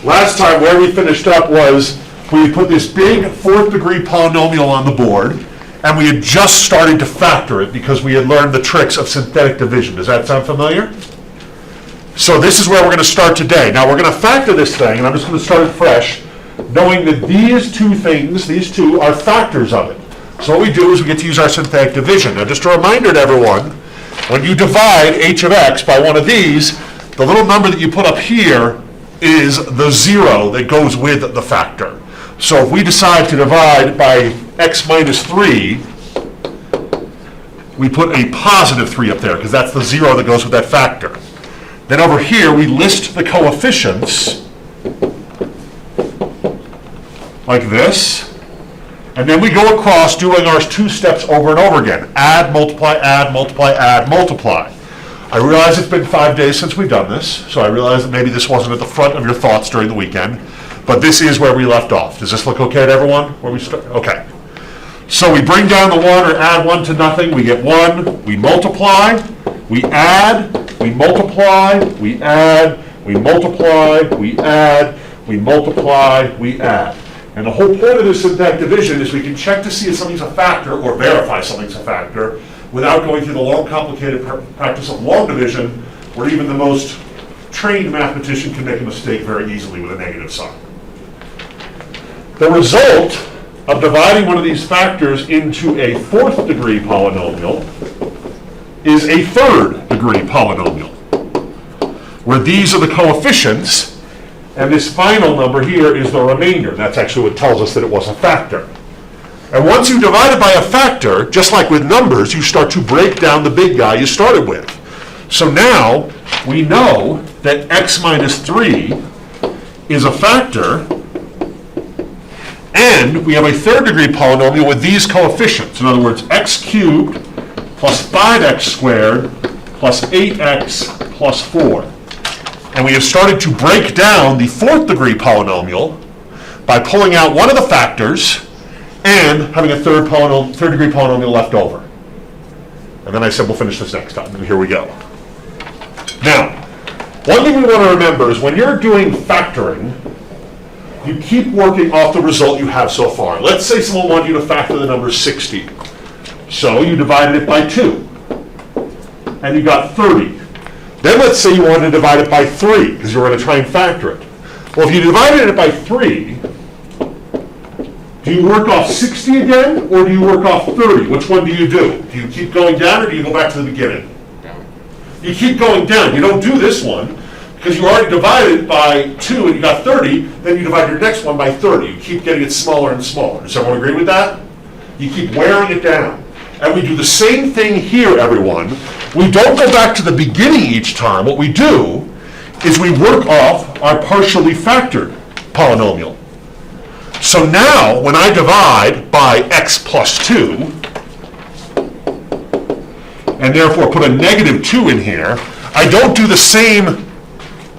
last time where we finished up was we put this big fourth degree polynomial on the board, and we had just started to factor it because we had learned the tricks of synthetic division. Does that sound familiar? So this is where we're going to start today. Now we're going to factor this thing, and I'm just going to start it fresh, knowing that these two things, these two, are factors of it. So what we do is we get to use our synthetic division. Now just a reminder to everyone, when you divide h of x by one of these, the little number that you put up here is the 0 that goes with the factor. So if we decide to divide by x minus 3, we put a positive 3 up there because that's the 0 that goes with that factor. Then over here we list the coefficients like this, and then we go across doing our two steps over and over again. Add, multiply, add, multiply, add, multiply. I realize it's been 5 days since we've done this, so I realize that maybe this wasn't at the front of your thoughts during the weekend, but this is where we left off. Does this look okay to everyone? Where we start? Okay. So we bring down the 1 or add 1 to nothing, we get 1, we multiply, we add, we multiply, we add, we multiply, we add, we multiply, we add. And the whole point of this synthetic division is we can check to see if something's a factor or verify something's a factor without going through the long, complicated practice of long division, where even the most trained mathematician can make a mistake very easily with a negative sign. The result of dividing one of these factors into a fourth degree polynomial is a third degree polynomial, where these are the coefficients, and this final number here is the remainder. That's actually what tells us that it was a factor. And once you divide it by a factor, just like with numbers, you start to break down the big guy you started with. So now we know that x minus 3 is a factor, and we have a third degree polynomial with these coefficients. In other words, x cubed plus 5x squared plus 8x plus 4. And we have started to break down the fourth degree polynomial by pulling out one of the factors and having a third degree polynomial left over. And then I said we'll finish this next time, and here we go. Now, one thing we want to remember is when you're doing factoring, you keep working off the result you have so far. Let's say someone wanted you to factor the number 60. So you divided it by 2, and you got 30. Then let's say you wanted to divide it by 3, because you were going to try and factor it. Well, if you divided it by 3, do you work off 60 again, or do you work off 30? Which one do you do? Do you keep going down, or do you go back to the beginning? Down. You keep going down. You don't do this one, because you already divided by 2 and you got 30, then you divide your next one by 30. You keep getting it smaller and smaller. Does everyone agree with that? You keep wearing it down. And we do the same thing here, everyone. We don't go back to the beginning each time. What we do is we work off our partially factored polynomial. So now, when I divide by x plus 2, and therefore put a negative 2 in here, I don't do the same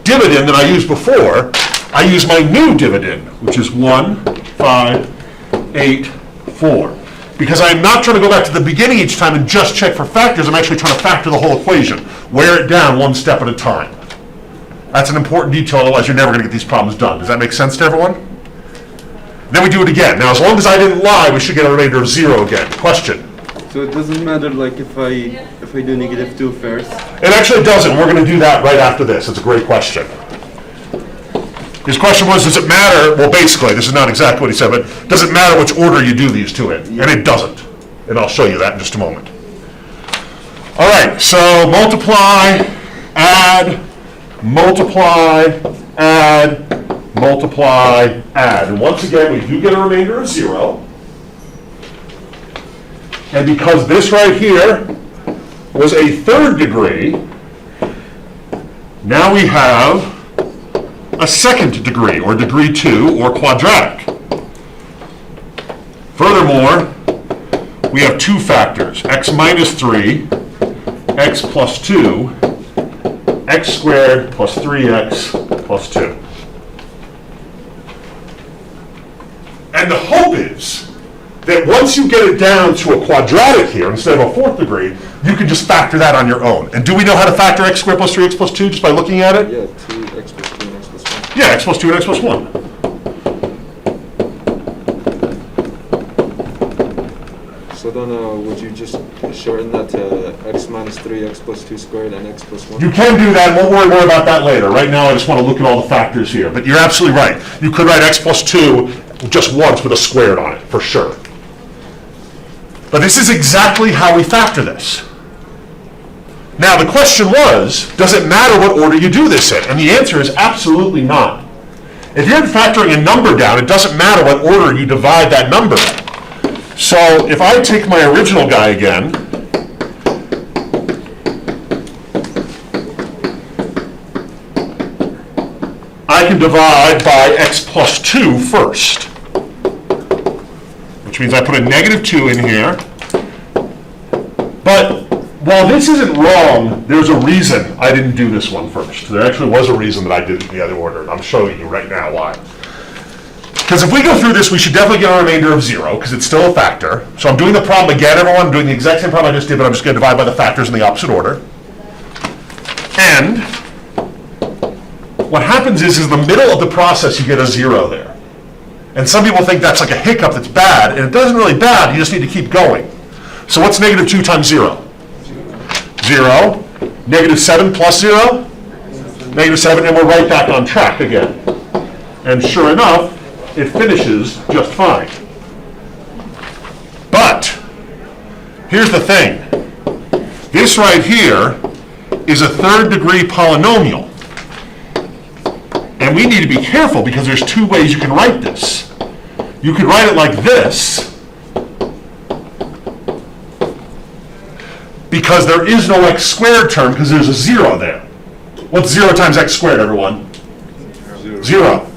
dividend that I used before. I use my new dividend, which is 1, 5, 8, 4. Because I'm not trying to go back to the beginning each time and just check for factors. I'm actually trying to factor the whole equation. Wear it down one step at a time. That's an important detail, otherwise you're never going to get these problems done. Does that make sense to everyone? Then we do it again. Now, as long as I didn't lie, we should get a remainder of 0 again. Question? So it doesn't matter, like, if I do negative 2 first? It actually doesn't. We're going to do that right after this. It's a great question. His question was, does it matter? Well, basically, this is not exactly what he said, but does it matter which order you do these two in? And it doesn't. And I'll show you that in just a moment. All right, so multiply, add, multiply, add, multiply, add. And once again, we do get a remainder of 0. And because this right here was a third degree, now we have a second degree, or degree 2, or quadratic. Furthermore, we have two factors, x minus 3, x plus 2, x squared plus 3x plus 2. And the hope is that once you get it down to a quadratic here, instead of a fourth degree, you can just factor that on your own. And do we know how to factor x squared plus 3x plus 2 just by looking at it? Yeah, 2x plus 2 and x plus 1. Yeah, x plus 2 and x plus 1. So then would you just shorten that to x minus 3x plus 2 squared and x plus 1? You can do that, and we'll worry more about that later. Right now, I just want to look at all the factors here. But you're absolutely right. You could write x plus 2 just once with a squared on it, for sure. But this is exactly how we factor this. Now, the question was, does it matter what order you do this in? And the answer is absolutely not. If you're factoring a number down, it doesn't matter what order you divide that number in. So if I take my original guy again, I can divide by x plus 2 first, which means I put a negative 2 in here. But while this isn't wrong, there's a reason I didn't do this one first. There actually was a reason that I did it in the other order, and I'm showing you right now why. Because if we go through this, we should definitely get a remainder of 0, because it's still a factor. So I'm doing the problem again, everyone. I'm doing the exact same problem I just did, but I'm just going to divide by the factors in the opposite order. And what happens is in the middle of the process, you get a 0 there. And some people think that's like a hiccup that's bad, and it doesn't really bad. You just need to keep going. So what's negative 2 times 0? 0. Negative 7 plus 0? Negative 7, and we're right back on track again. And sure enough, it finishes just fine. But here's the thing. This right here is a third-degree polynomial. And we need to be careful because there's two ways you can write this. You could write it like this, because there is no x squared term because there's a 0 there. What's 0 times x squared, everyone? 0.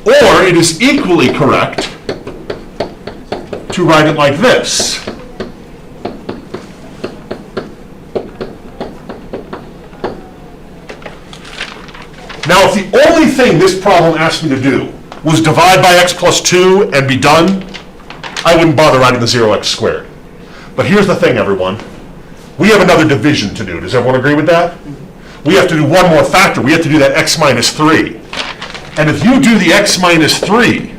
Or it is equally correct to write it like this. Now, if the only thing this problem asked me to do was divide by x plus 2 and be done, I wouldn't bother writing the 0x squared. But here's the thing, everyone. We have another division to do. Does everyone agree with that? We have to do one more factor. We have to do that x minus 3. And if you do the x minus 3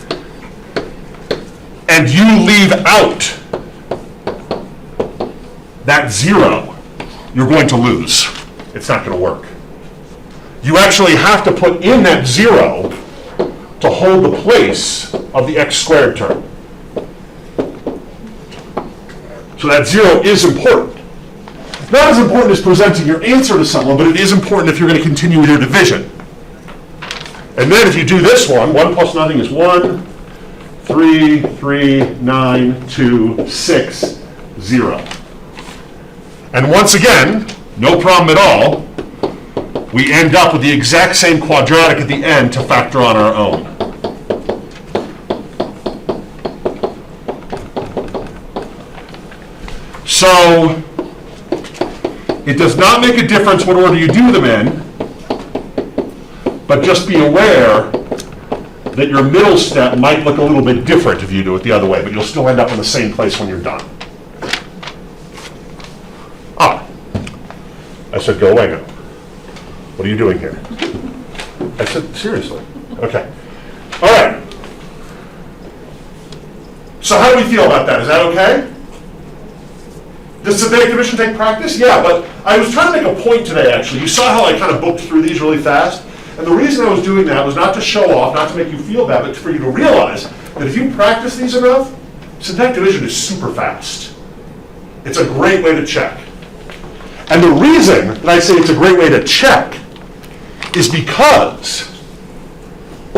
and you leave out that 0, you're going to lose. It's not going to work. You actually have to put in that 0 to hold the place of the x squared term. So that 0 is important. Not as important as presenting your answer to someone, but it is important if you're going to continue with your division. And then if you do this one, 1 plus nothing is 1, 3, 3, 9, 2, 6, 0. And once again, no problem at all, we end up with the exact same quadratic at the end to factor on our own. So it does not make a difference what order you do them in, but just be aware that your middle step might look a little bit different if you do it the other way, but you'll still end up in the same place when you're done. Ah, I said go away now. What are you doing here? I said, seriously. Okay. All right. So how do we feel about that? Is that okay? Does synthetic division take practice? Yeah, but I was trying to make a point today, actually. You saw how I kind of booked through these really fast? And the reason I was doing that was not to show off, not to make you feel bad, but for you to realize that if you practice these enough, synthetic division is super fast. It's a great way to check. And the reason that I say it's a great way to check is because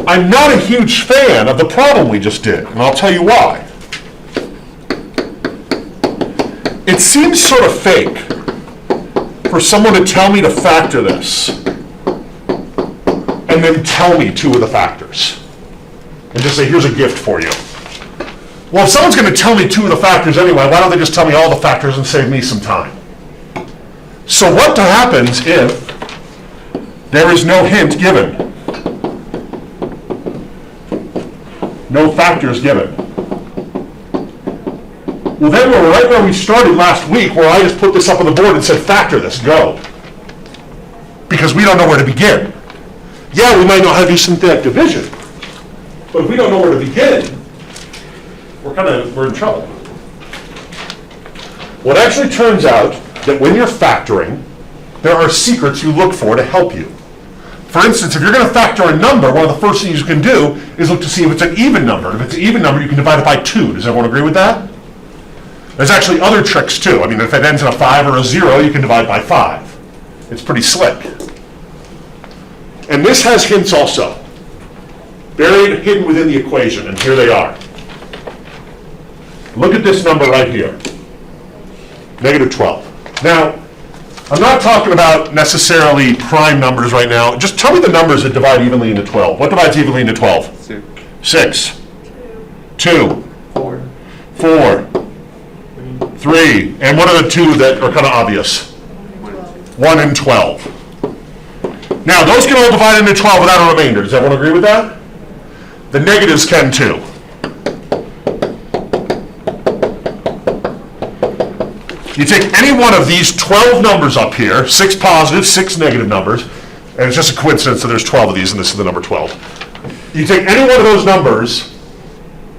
I'm not a huge fan of the problem we just did, and I'll tell you why. It seems sort of fake for someone to tell me to factor this and then tell me two of the factors and just say, here's a gift for you. Well, if someone's going to tell me two of the factors anyway, why don't they just tell me all the factors and save me some time? So what happens if there is no hint given? No factors given. Well, then we're right where we started last week, where I just put this up on the board and said, factor this, go. Because we don't know where to begin. Yeah, we might know how to do synthetic division, but if we don't know where to begin, we're in trouble. Well, it actually turns out that when you're factoring, there are secrets you look for to help you. For instance, if you're going to factor a number, one of the first things you can do is look to see if it's an even number. If it's an even number, you can divide it by 2. Does everyone agree with that? There's actually other tricks too. I mean, if it ends in a 5 or a 0, you can divide by 5. It's pretty slick. And this has hints also, buried, hidden within the equation, and here they are. Look at this number right here, -12. Now, I'm not talking about necessarily prime numbers right now. Just tell me the numbers that divide evenly into 12. What divides evenly into 12? 6. 2. 4. 3. And what are the two that are kind of obvious? 1 and 12. Now, those can all divide into 12 without a remainder. Does everyone agree with that? The negatives can too. You take any one of these 12 numbers up here, 6 positive, 6 negative numbers, and it's just a coincidence that there's 12 of these and this is the number 12. You take any one of those numbers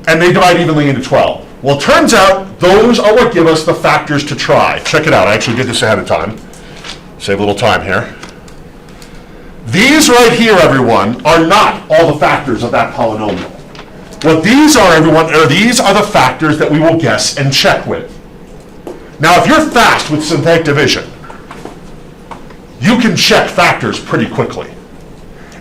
and they divide evenly into 12. Well, it turns out those are what give us the factors to try. Check it out. I actually did this ahead of time. Save a little time here. These right here, everyone, are not all the factors of that polynomial. What these are, everyone, these are the factors that we will guess and check with. Now, if you're fast with synthetic division, you can check factors pretty quickly.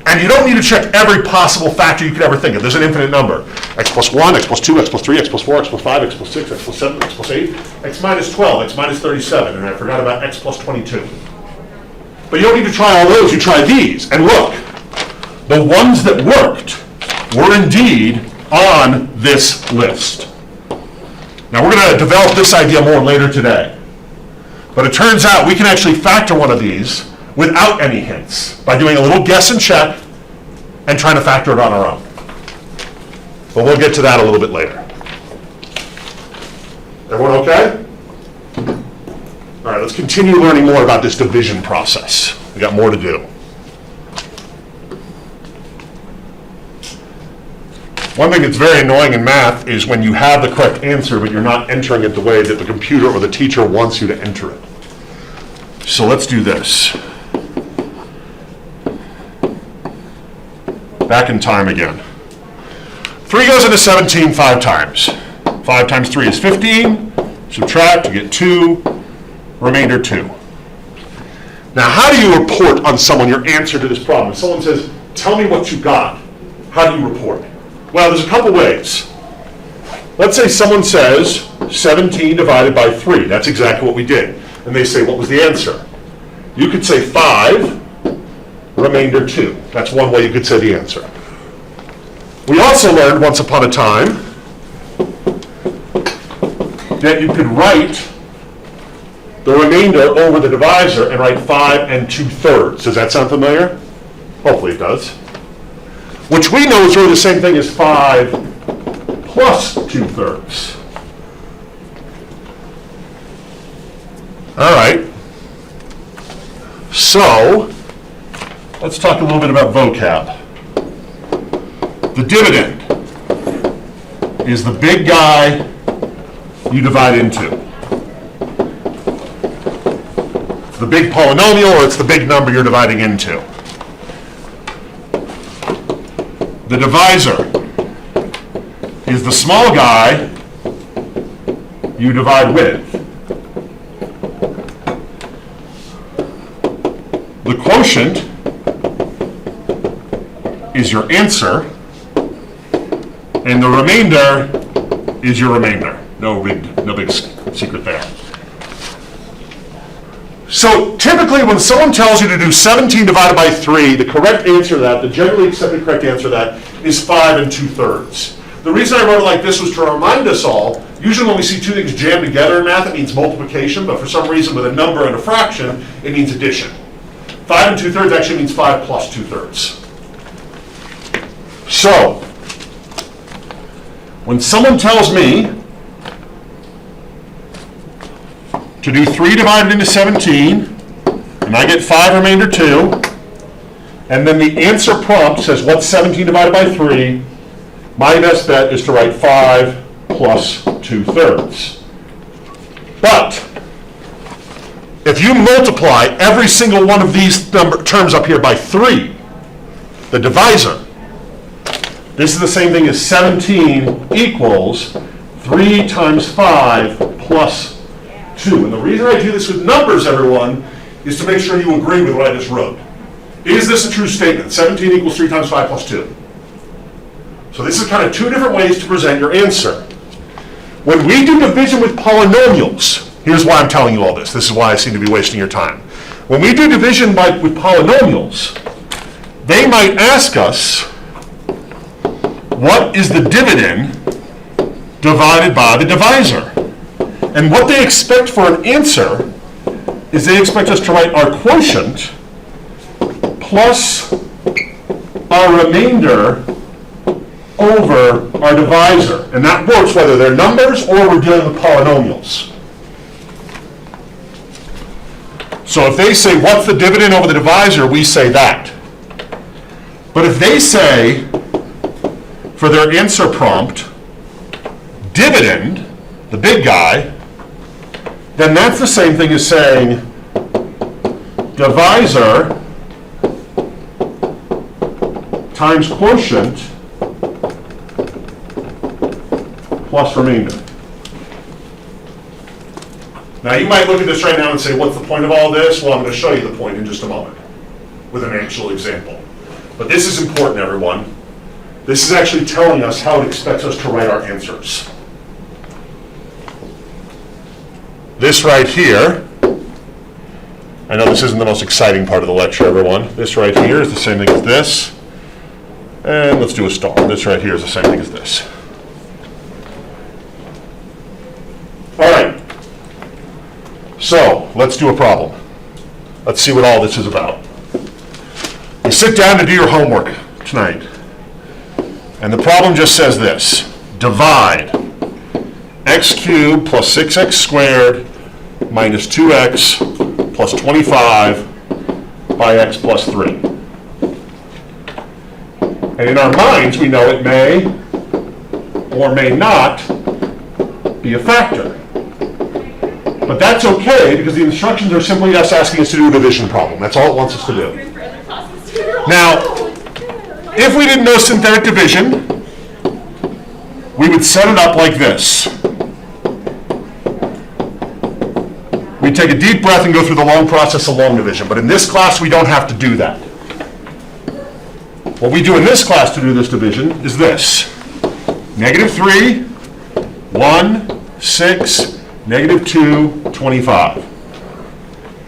And you don't need to check every possible factor you could ever think of. There's an infinite number. X plus 1, x plus 2, x plus 3, x plus 4, x plus 5, x plus 6, x plus 7, x plus 8, x minus 12, x minus 37, and I forgot about x plus 22. But you don't need to try all those, you try these. And look, the ones that worked were indeed on this list. Now we're going to develop this idea more later today. But it turns out we can actually factor one of these without any hints by doing a little guess and check and trying to factor it on our own. But we'll get to that a little bit later. Everyone okay? All right, let's continue learning more about this division process. We got more to do. One thing that's very annoying in math is when you have the correct answer, but you're not entering it the way that the computer or the teacher wants you to enter it. So let's do this. Back in time again. 3 goes into 17 5 times. 5 times 3 is 15. Subtract, you get 2. Remainder 2. Now, how do you report on someone your answer to this problem? If someone says, tell me what you got, how do you report? Well, there's a couple ways. Let's say someone says 17 divided by 3. That's exactly what we did. And they say, what was the answer? You could say 5, remainder 2. That's one way you could say the answer. We also learned once upon a time that you could write the remainder over the divisor and write 5 2/3. Does that sound familiar? Hopefully it does. Which we know is really the same thing as 5 plus 2/3. All right. So, let's talk a little bit about vocab. The dividend is the big guy you divide into. It's the big polynomial, or it's the big number you're dividing into. The divisor is the small guy you divide with. The quotient is your answer, and the remainder is your remainder. No big secret there. So typically when someone tells you to do 17 divided by 3, the correct answer to that, the generally accepted correct answer to that, is 5 2/3. The reason I wrote it like this was to remind us all, usually when we see two things jammed together in math, it means multiplication, but for some reason with a number and a fraction, it means addition. 5 2/3 actually means 5 plus 2/3. So, when someone tells me to do 3 divided into 17, and I get 5 remainder 2, And then the answer prompt says, what's 17 divided by 3? My best bet is to write 5 plus 2/3. But if you multiply every single one of these terms up here by 3, the divisor, this is the same thing as 17 equals 3 times 5 plus 2. And the reason I do this with numbers, everyone, is to make sure you agree with what I just wrote. Is this a true statement? 17 equals 3 times 5 plus 2. So this is kind of two different ways to present your answer. When we do division with polynomials, here's why I'm telling you all this. This is why I seem to be wasting your time. When we do division with polynomials, they might ask us, what is the dividend divided by the divisor? And what they expect for an answer is they expect us to write our quotient plus our remainder over our divisor. And that works whether they're numbers or we're dealing with polynomials. So if they say, what's the dividend over the divisor, we say that. But if they say, for their answer prompt, dividend, the big guy, then that's the same thing as saying divisor times quotient plus remainder. Now you might look at this right now and say, what's the point of all this? Well, I'm going to show you the point in just a moment with an actual example. But this is important, everyone. This is actually telling us how it expects us to write our answers. This right here, I know this isn't the most exciting part of the lecture, everyone. This right here is the same thing as this. And let's do a star. This right here is the same thing as this. All right. So let's do a problem. Let's see what all this is about. You sit down to do your homework tonight. And the problem just says this. Divide x cubed plus 6x squared minus 2x plus 25 by x plus 3. And in our minds, we know it may or may not be a factor. But that's okay, because the instructions are simply us asking us to do a division problem. That's all it wants us to do. Now, if we didn't know synthetic division, we would set it up like this. We'd take a deep breath and go through the long process of long division. But in this class, we don't have to do that. What we do in this class to do this division is this. -3, 1, 6, -2, 25.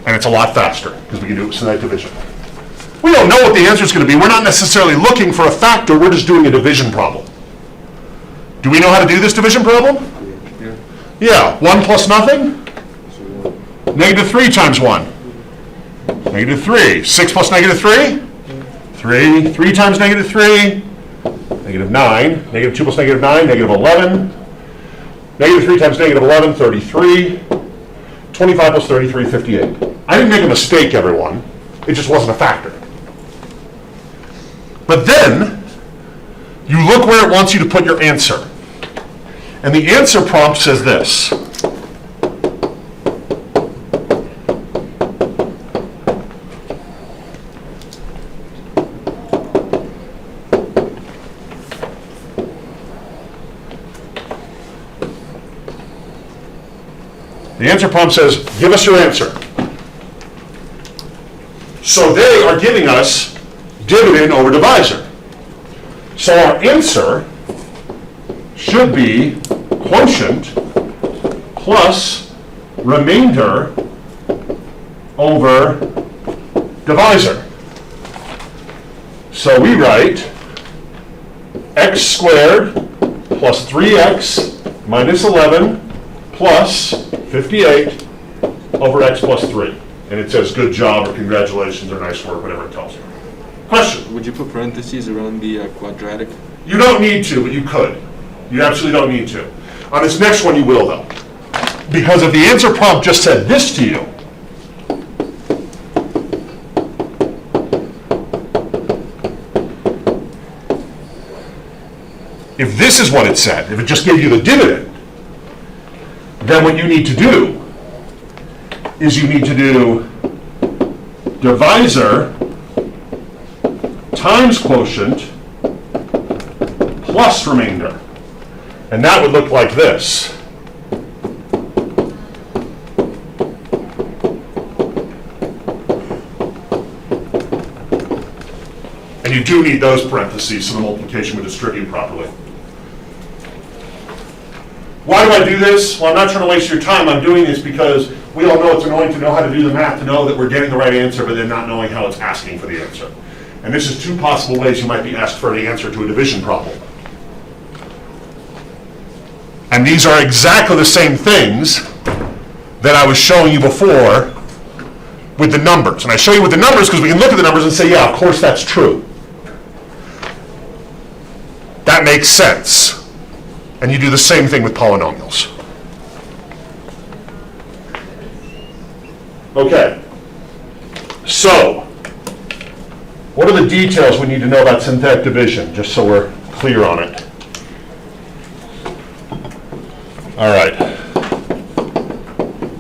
And it's a lot faster because we can do it with synthetic division. We don't know what the answer is going to be. We're not necessarily looking for a factor. We're just doing a division problem. Do we know how to do this division problem? Yeah. 1 plus nothing? -3 times 1. -3. 6 plus -3? 3. 3 times -3? -9. -2 plus -9? -11. -3 times -11, 33. 25 plus 33, 58. I didn't make a mistake, everyone. It just wasn't a factor. But then, you look where it wants you to put your answer. And the answer prompt says this. The answer prompt says, give us your answer. So they are giving us dividend over divisor. So our answer should be quotient plus remainder over divisor. So we write x squared plus 3x minus 11 plus 58 over x plus 3. And it says good job or congratulations or nice work, whatever it tells you. Question? Would you put parentheses around the quadratic? You don't need to, but you could. You absolutely don't need to. On this next one, you will, though. Because if the answer prompt just said this to you, if this is what it said, if it just gave you the dividend, then what you need to do is you need to do divisor times quotient plus remainder. And that would look like this. And you do need those parentheses so the multiplication would distribute properly. Why do I do this? Well, I'm not trying to waste your time. I'm doing this because we all know it's annoying to know how to do the math, to know that we're getting the right answer, but then not knowing how it's asking for the answer. And this is two possible ways you might be asked for the answer to a division problem. And these are exactly the same things that I was showing you before with the numbers. And I show you with the numbers because we can look at the numbers and say, yeah, of course that's true. That makes sense. And you do the same thing with polynomials. Okay. So, what are the details we need to know about synthetic division, just so we're clear on it? All right.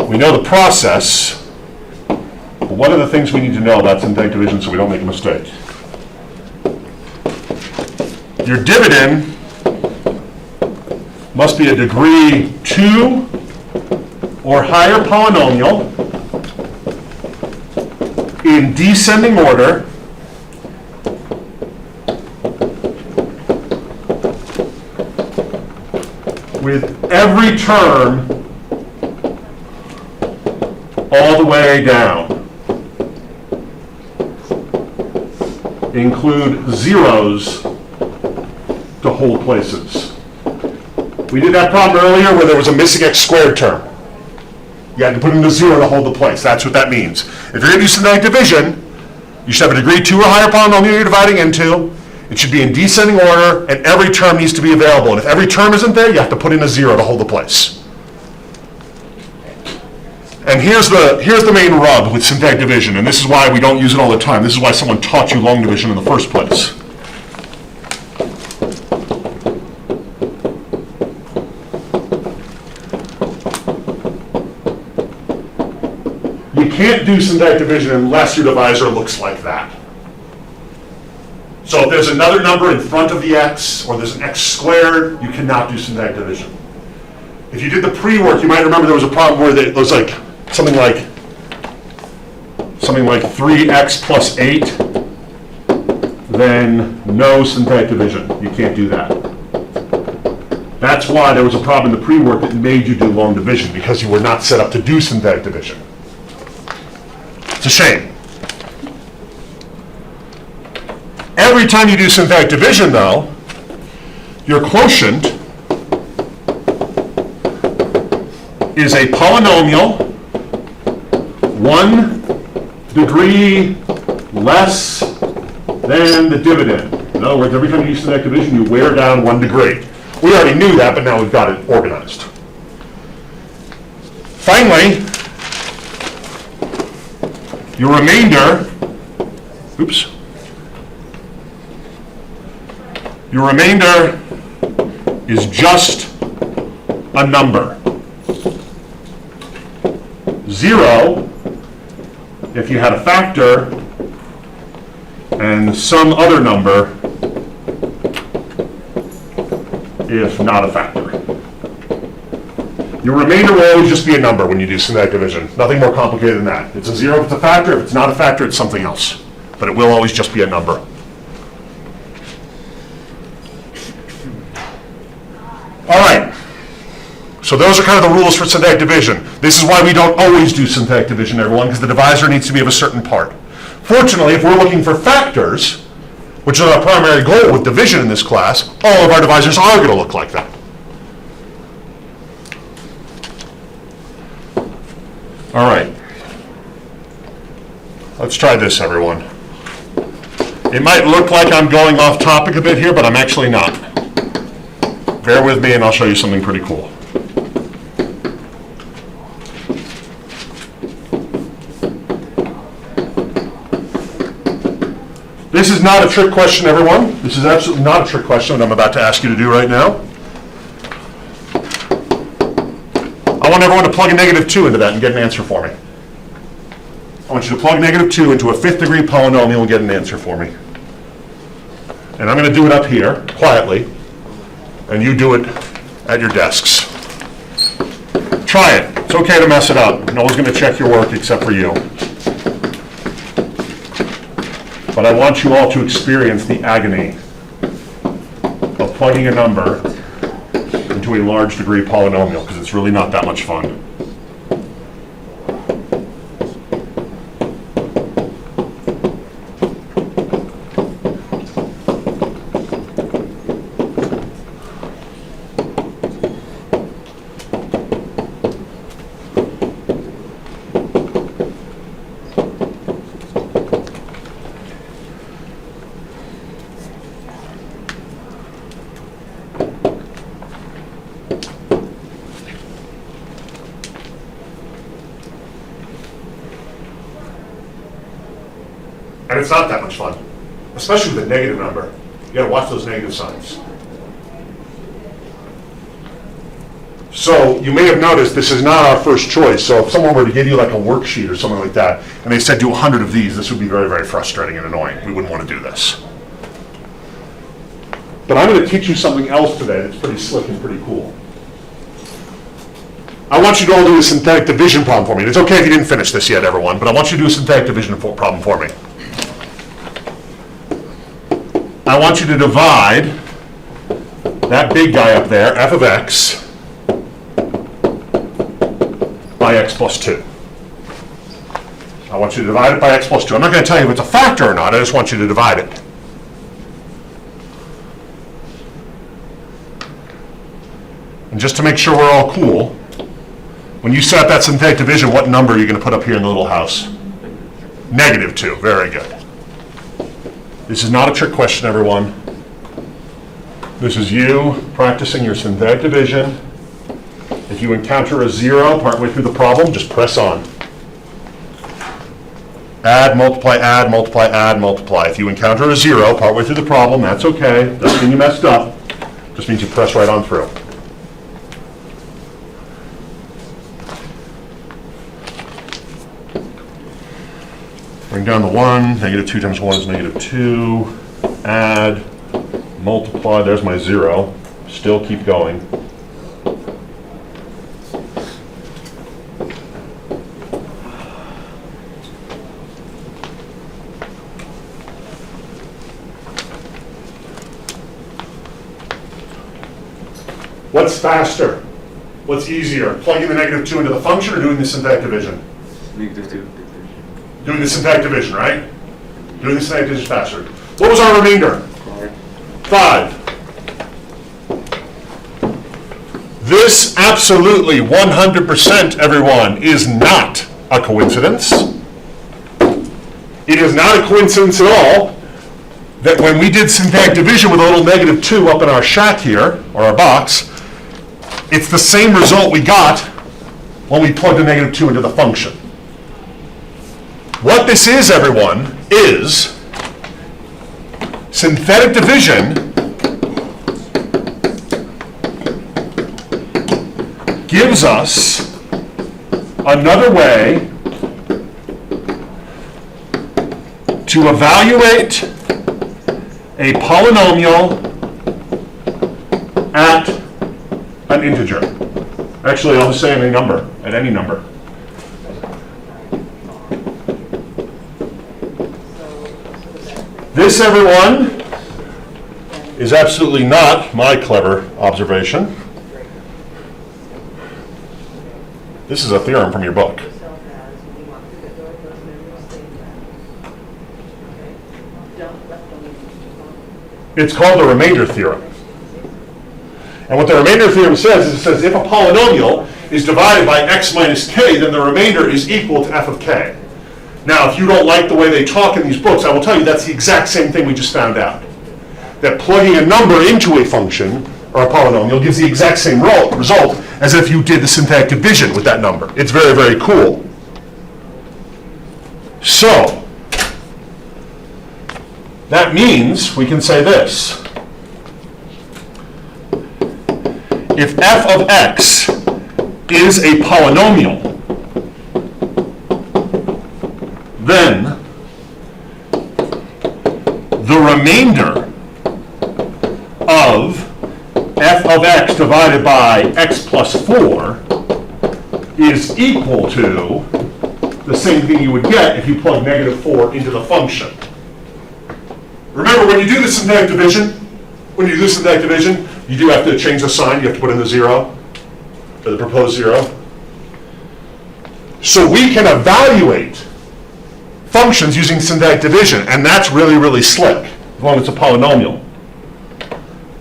We know the process, but what are the things we need to know about synthetic division so we don't make a mistake? Your dividend must be a degree 2 or higher polynomial in descending order with every term all the way down. Include zeros to hold places. We did that problem earlier where there was a missing x squared term. You had to put in a zero to hold the place. That's what that means. If you're going to do synthetic division, you should have a degree 2 or higher polynomial you're dividing into. It should be in descending order, and every term needs to be available. And if every term isn't there, you have to put in a zero to hold the place. And here's the main rub with synthetic division, and this is why we don't use it all the time. This is why someone taught you long division in the first place. You can't do synthetic division unless your divisor looks like that. So if there's another number in front of the x, or there's an x squared, you cannot do synthetic division. If you did the pre-work, you might remember there was a problem where it was like something like 3x plus 8, then no synthetic division. You can't do that. That's why there was a problem in the pre-work that made you do long division, because you were not set up to do synthetic division. It's a shame. Every time you do synthetic division, though, your quotient is a polynomial 1 degree less than the dividend. In other words, every time you do synthetic division, you wear down 1 degree. We already knew that, but now we've got it organized. Finally, your remainder, your remainder is just a number. 0 if you had a factor, and some other number if not a factor. Your remainder will always just be a number when you do synthetic division. Nothing more complicated than that. It's a 0 if it's a factor. If it's not a factor, it's something else. But it will always just be a number. All right. So those are kind of the rules for synthetic division. This is why we don't always do synthetic division, everyone, because the divisor needs to be of a certain part. Fortunately, if we're looking for factors, which is our primary goal with division in this class, all of our divisors are going to look like that. All right. Let's try this, everyone. It might look like I'm going off topic a bit here, but I'm actually not. Bear with me and I'll show you something pretty cool. This This is not a trick question, everyone. This is absolutely not a trick question that I'm about to ask you to do right now. I want everyone to plug a -2 into that and get an answer for me. I want you to plug -2 into a 5th degree polynomial and get an answer for me. And I'm going to do it up here, quietly, and you do it at your desks. Try it. It's okay to mess it up. No one's going to check your work except for you. But I want you all to experience the agony of plugging a number into a large degree polynomial, because it's really not that much fun. And it's not that much fun, especially with a negative number. You gotta watch those negative signs. So you may have noticed this is not our first choice. So if someone were to give you like a worksheet or something like that, and they said do 100 of these, this would be very, very frustrating and annoying. We wouldn't want to do this. But I'm gonna teach you something else today that's pretty slick and pretty cool. I want you to all do a synthetic division problem for me. It's okay if you didn't finish this yet, everyone, but I want you to do a synthetic division problem for me. I want you to divide that big guy up there, f of x, by x plus 2. I want you to divide it by x plus 2. I'm not going to tell you if it's a factor or not, I just want you to divide it. And just to make sure we're all cool, when you set that synthetic division, what number are you going to put up here in the little house? -2, very good. This is not a trick question, everyone. This is you practicing your synthetic division. If you encounter a 0 partway through the problem, just press on. Add, multiply, add, multiply, add, multiply. If you encounter a 0 partway through the problem, that's okay. Doesn't mean you messed up. Just means you press right on through. Bring down the 1, -2 times 1 is -2, add, multiply, there's my 0, still keep going. What's faster? What's easier? Plugging the -2 into the function or doing the synthetic division? -2. Doing the synthetic division, right? Doing the synthetic division faster. What was our remainder? 5. This absolutely 100%, everyone, is not a coincidence. It is not a coincidence at all that when we did synthetic division with a little -2 up in our shack here, or our box, it's the same result we got when we plugged a -2 into the function. What this is, everyone, is synthetic division gives us another way to evaluate a polynomial at an integer. Actually, I'll just say any number, at any number. This, everyone, is absolutely not my clever observation. This is a theorem from your book. It's called the remainder theorem. And what the remainder theorem says is it says if a polynomial is divided by x minus k, then the remainder is equal to f of k. Now, if you don't like the way they talk in these books, I will tell you that's the exact same thing we just found out. That plugging a number into a function, or a polynomial, gives the exact same result as if you did the synthetic division with that number. It's very, very cool. So, That means we can say this. If f of x is a polynomial, then the remainder of f of x divided by x plus 4 is equal to the same thing you would get if you plug -4 into the function. Remember, when you do the synthetic division, you do have to change the sign. You have to put in the 0, or the proposed 0. So we can evaluate functions using synthetic division, and that's really, really slick, as long as it's a polynomial.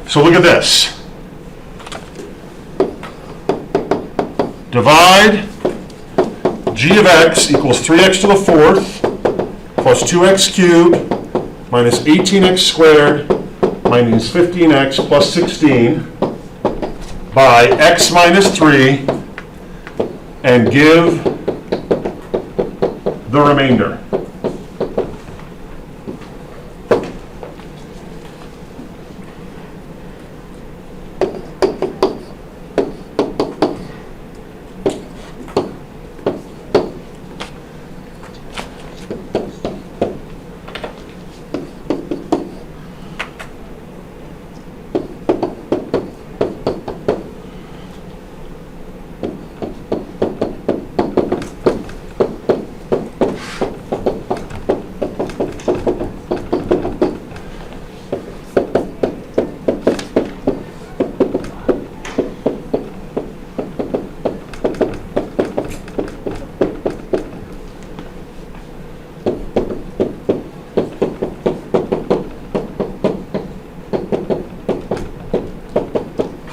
So look at this. Divide g of x equals 3x to the 4th plus 2x cubed minus 18x squared minus 15x plus 16 by x minus 3, and give the remainder.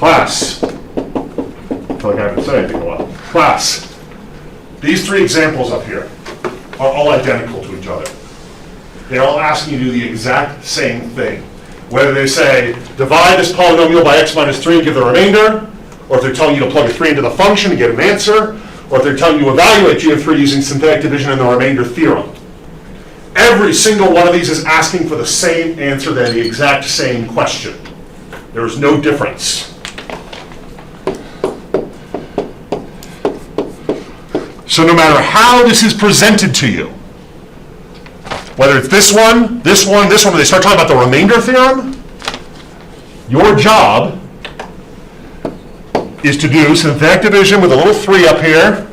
Class, I feel like I haven't said anything in a while. Class, these three examples up here are all identical to each other. They're all asking you to do the exact same thing. Whether they say, divide this polynomial by x minus 3 and give the remainder, or if they're telling you to plug a 3 into the function and get an answer, or if they're telling you to evaluate g of 3 using synthetic division and the remainder theorem. Every single one of these is asking for the same answer, they're the exact same question. There is no difference. So no matter how this is presented to you, whether it's this one, when they start talking about the remainder theorem, your job is to do synthetic division with a little 3 up here,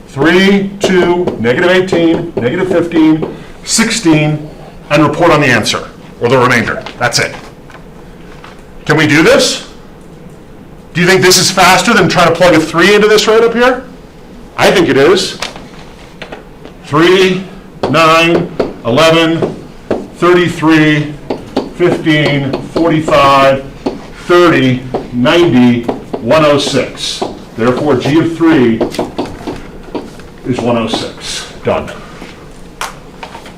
3, 2, -18, -15, 16, and report on the answer, or the remainder. That's it. Can we do this? Do you think this is faster than trying to plug a 3 into this right up here? I think it is. 3, 9, 11, 33, 15, 45, 30, 90, 106. Therefore, g of 3 is 106. Done.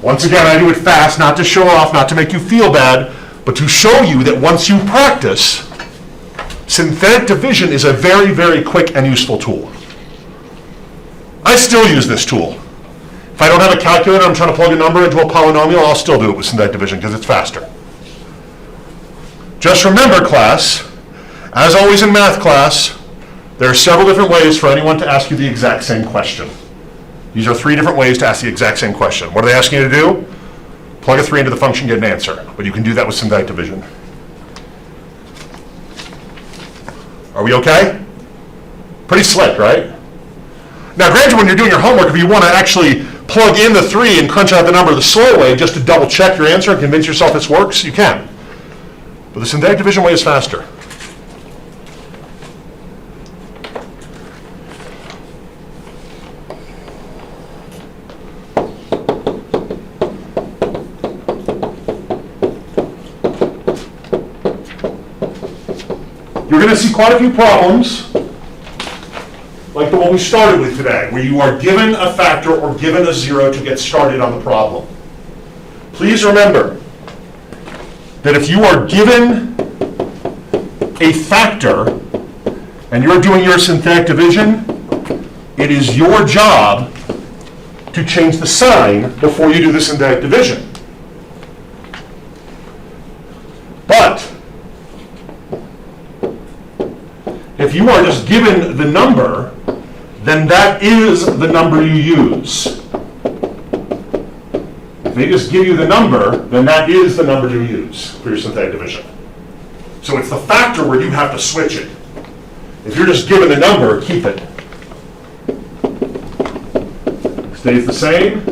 Once again, I do it fast, not to show off, not to make you feel bad, but to show you that once you practice, synthetic division is a very, very quick and useful tool. I still use this tool. If I don't have a calculator, I'm trying to plug a number into a polynomial, I'll still do it with synthetic division because it's faster. Just remember, class, as always in math class, there are several different ways for anyone to ask you the exact same question. These are 3 different ways to ask the exact same question. What are they asking you to do? Plug a 3 into the function, get an answer. But you can do that with synthetic division. Are we okay? Pretty slick, right? Now, granted, when you're doing your homework, if you want to actually plug in the 3 and crunch out the number the slow way just to double check your answer and convince yourself this works, you can. But the synthetic division way is faster. You're going to see quite a few problems like the one we started with today, where you are given a factor or given a 0 to get started on the problem. Please remember that if you are given a factor and you're doing your synthetic division, it is your job to change the sign before you do the synthetic division. But if you are just given the number, then that is the number you use. If they just give you the number, then that is the number you use for your synthetic division. So it's the factor where you have to switch it. If you're just given the number, keep it. Stays the same.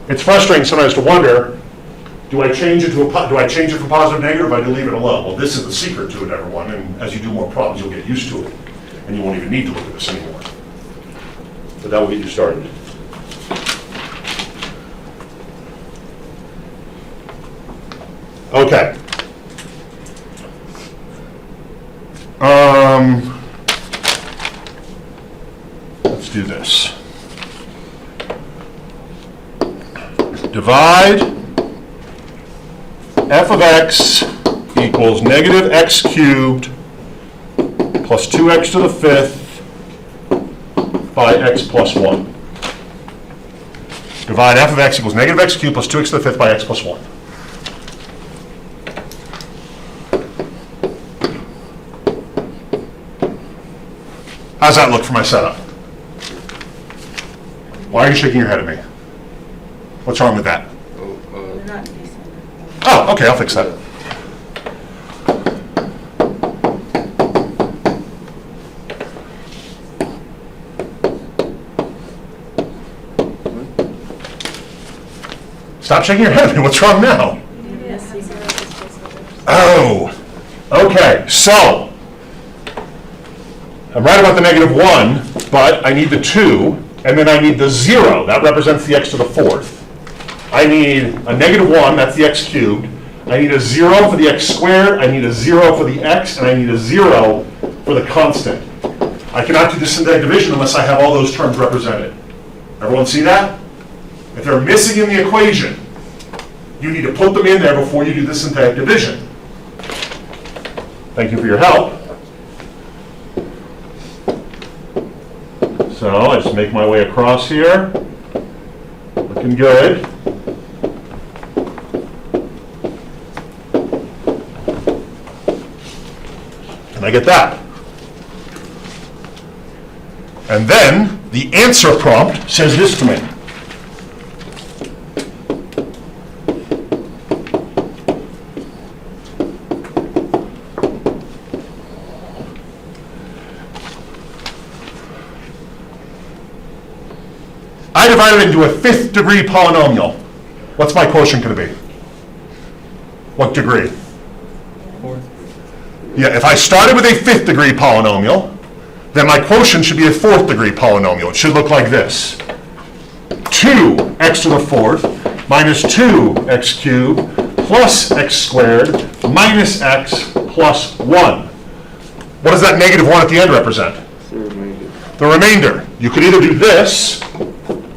It's frustrating sometimes to wonder, do I change it from positive to negative, or do I leave it alone? Well, this is the secret to it, everyone, and as you do more problems, you'll get used to it, and you won't even need to look at this anymore. But that will get you started. Okay. Let's do this. Divide f of x equals negative x cubed plus 2x to the fifth by x plus 1. Divide f of x equals negative x cubed plus 2x to the fifth by x plus 1. How's that look for my setup? Why are you shaking your head at me? What's wrong with that? They're not decent. Oh, okay, I'll fix that. Stop shaking your head at me. What's wrong now? Oh, okay, so I'm right about the negative 1, but I need the 2, and then I need the 0. That represents the x to the fourth. I need a negative 1, that's the x cubed. I need a 0 for the x squared. I need a 0 for the x, and I need a 0 for the constant. I cannot do the synthetic division unless I have all those terms represented. Everyone see that? If they're missing in the equation, you need to put them in there before you do the synthetic division. Thank you for your help. So I just make my way across here. Looking good. And I get that. And then the answer prompt says this to me. I divided it into a 5th degree polynomial. What's my quotient going to be? What degree? Fourth. Yeah, if I started with a 5th degree polynomial, then my quotient should be a 4th degree polynomial. It should look like this. 2x to the fourth minus 2x cubed plus x squared minus x plus 1. What does that negative 1 at the end represent? The remainder. The remainder. You could either do this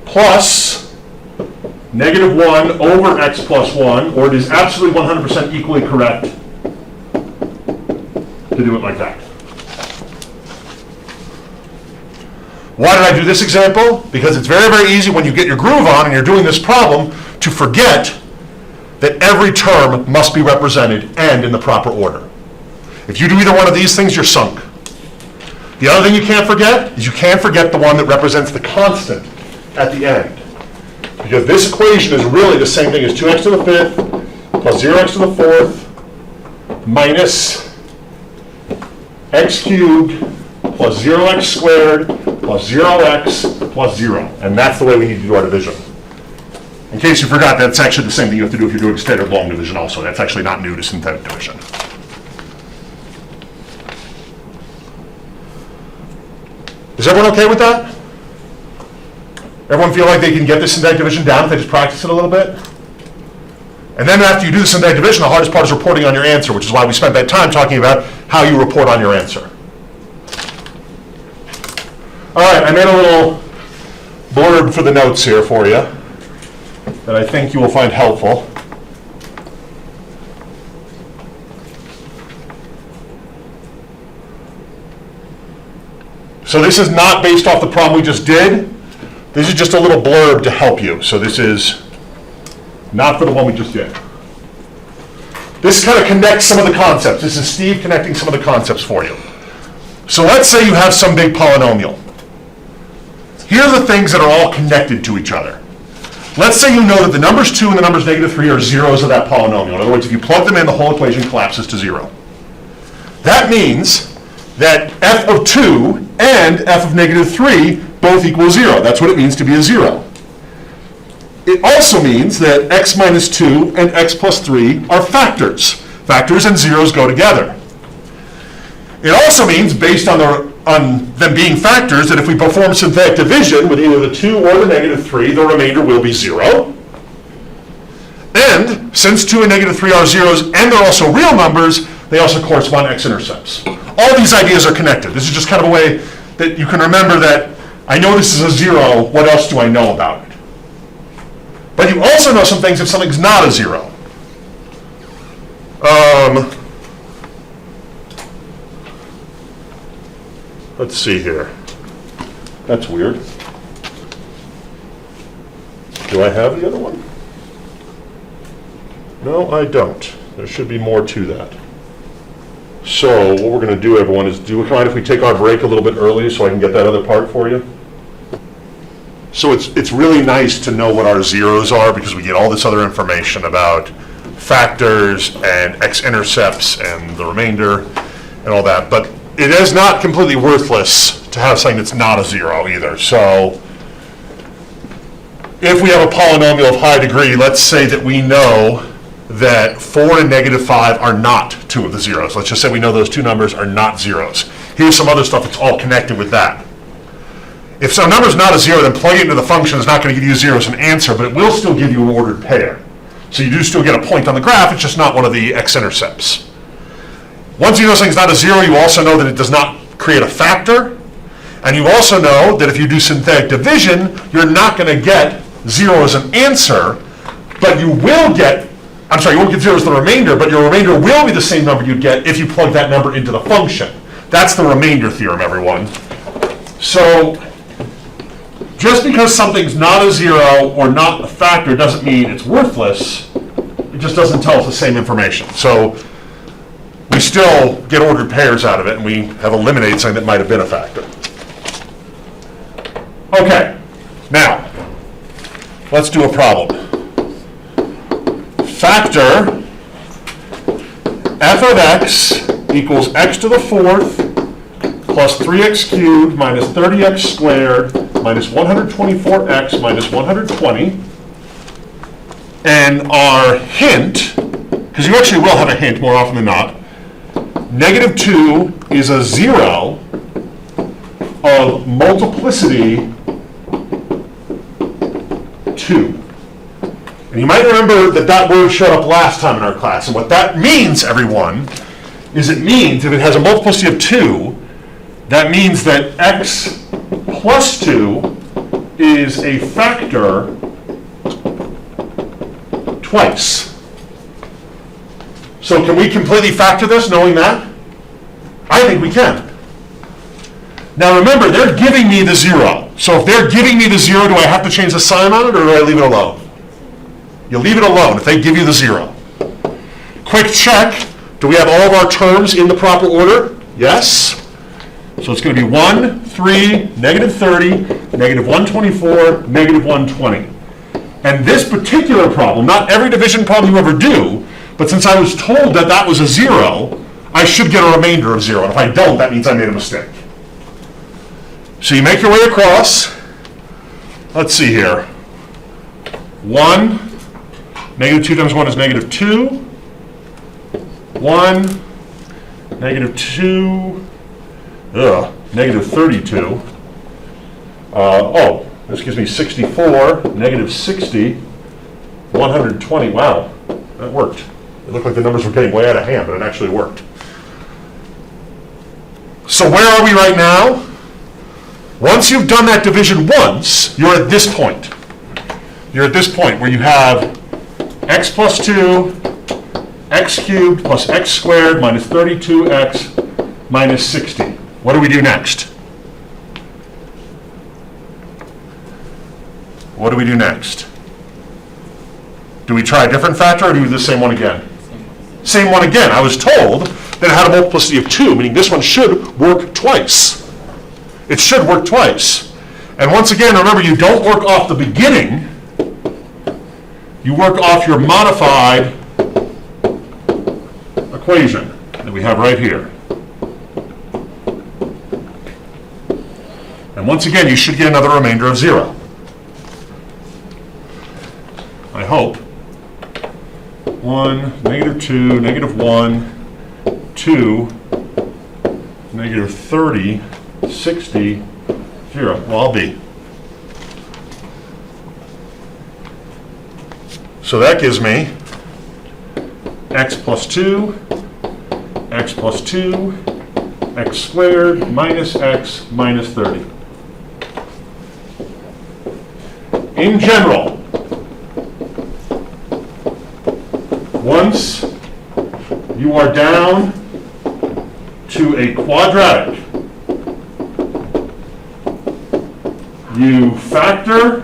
plus negative 1 over x plus 1, or it is absolutely 100% equally correct to do it like that. Why did I do this example? Because it's very, very easy when you get your groove on and you're doing this problem to forget that every term must be represented and in the proper order. If you do either one of these things, you're sunk. The other thing you can't forget is you can't forget the one that represents the constant at the end. Because this equation is really the same thing as 2x to the fifth plus 0x to the fourth minus x cubed plus 0x squared plus 0x plus 0. And that's the way we need to do our division. In case you forgot, that's actually the same thing you have to do if you're doing standard long division also. That's actually not new to synthetic division. Is everyone okay with that? Everyone feel like they can get the synthetic division down if they just practice it a little bit? And then after you do the synthetic division, the hardest part is reporting on your answer, which is why we spent that time talking about how you report on your answer. All right, I made a little blurb for the notes here for you that I think you will find helpful. So this is not based off the problem we just did. This is just a little blurb to help you. So this is not for the one we just did. This kind of connects some of the concepts. This is Steve connecting some of the concepts for you. So let's say you have some big polynomial. Here are the things that are all connected to each other. Let's say you know that the numbers 2 and the numbers -3 are zeros of that polynomial. In other words, if you plug them in, the whole equation collapses to 0. That means that f of 2 and f of -3 both equal 0. That's what it means to be a 0. It also means that x minus 2 and x plus 3 are factors. Factors and zeros go together. It also means, based on them being factors, that if we perform synthetic division with either the 2 or the -3, the remainder will be 0. And since 2 and -3 are zeros and they're also real numbers, they also correspond to x-intercepts. All these ideas are connected. This is just kind of a way that you can remember that I know this is a 0, what else do I know about it? But you also know some things if something's not a 0. Let's see here. That's weird. Do I have the other one? No, I don't. There should be more to that. So what we're going to do, everyone, is do we mind if we take our break a little bit early so I can get that other part for you? So it's really nice to know what our zeros are because we get all this other information about factors and x-intercepts and the remainder and all that. But it is not completely worthless to have something that's not a 0 either. So if we have a polynomial of high degree, let's say that we know that 4 and -5 are not two of the zeros. Let's just say we know those two numbers are not zeros. Here's some other stuff that's all connected with that. If some number is not a 0, then plugging it into the function is not going to give you 0 as an answer, but it will still give you an ordered pair. So you do still get a point on the graph, it's just not one of the x-intercepts. Once you know something's not a 0, you also know that it does not create a factor, and you also know that if you do synthetic division, you're not going to get 0 as an answer, but you will get, you won't get 0 as the remainder, but your remainder will be the same number you'd get if you plug that number into the function. That's the remainder theorem, everyone. So just because something's not a 0 or not a factor doesn't mean it's worthless. It just doesn't tell us the same information. So we still get ordered pairs out of it, and we have eliminated something that might have been a factor. Okay, now let's do a problem. Factor f of x equals x to the 4th plus 3x cubed minus 30x squared minus 124x minus 120. And our hint, because you actually will have a hint more often than not, -2 is a 0 of multiplicity 2. And you might remember that that word showed up last time in our class. And what that means, everyone, is it means if it has a multiplicity of 2, that means that x plus 2 is a factor twice. So can we completely factor this knowing that? I think we can. Now remember, they're giving me the 0. So if they're giving me the 0, do I have to change the sign on it, or do I leave it alone? You leave it alone if they give you the 0. Quick check. Do we have all of our terms in the proper order? Yes. So it's going to be 1, 3, -30, -124, -120. And this particular problem, not every division problem you ever do, but since I was told that that was a 0, I should get a remainder of 0. And if I don't, that means I made a mistake. So you make your way across. Let's see here. 1, -2 times 1 is -2. 1, -2, -32. This gives me 64, -60, 120. Wow, that worked. It looked like the numbers were getting way out of hand, but it actually worked. So where are we right now? Once you've done that division once, you're at this point. You're at this point where you have x plus 2, x cubed plus x squared minus 32x minus 60. What do we do next? What do we do next? Do we try a different factor or do we do the same one again? Same one again. I was told that it had a multiplicity of 2, meaning this one should work twice. It should work twice. And once again, remember, you don't work off the beginning. You work off your modified equation that we have right here. And once again, you should get another remainder of 0. I hope. 1, -2, -1, 2, -30, 60, 0. Well, I'll be. So that gives me x plus 2, x plus 2, x squared minus x minus 30. In general, once you are down to a quadratic, you factor,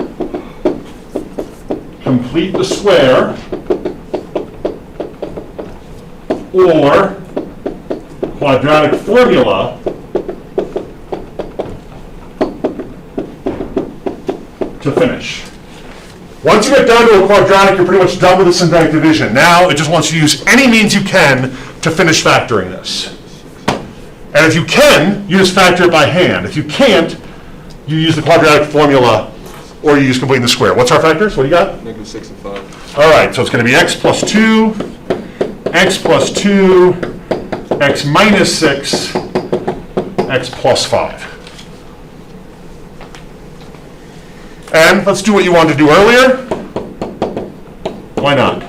complete the square, or quadratic formula to finish. Once you get down to a quadratic, you're pretty much done with the synthetic division. Now it just wants you to use any means you can to finish factoring this. And if you can, you just factor it by hand. If you can't, you use the quadratic formula or you use completing the square. What's our factors? What do you got? -6 and 5. All right, so it's going to be x plus 2, x plus 2, x minus 6, x plus 5. And let's do what you wanted to do earlier. Why not?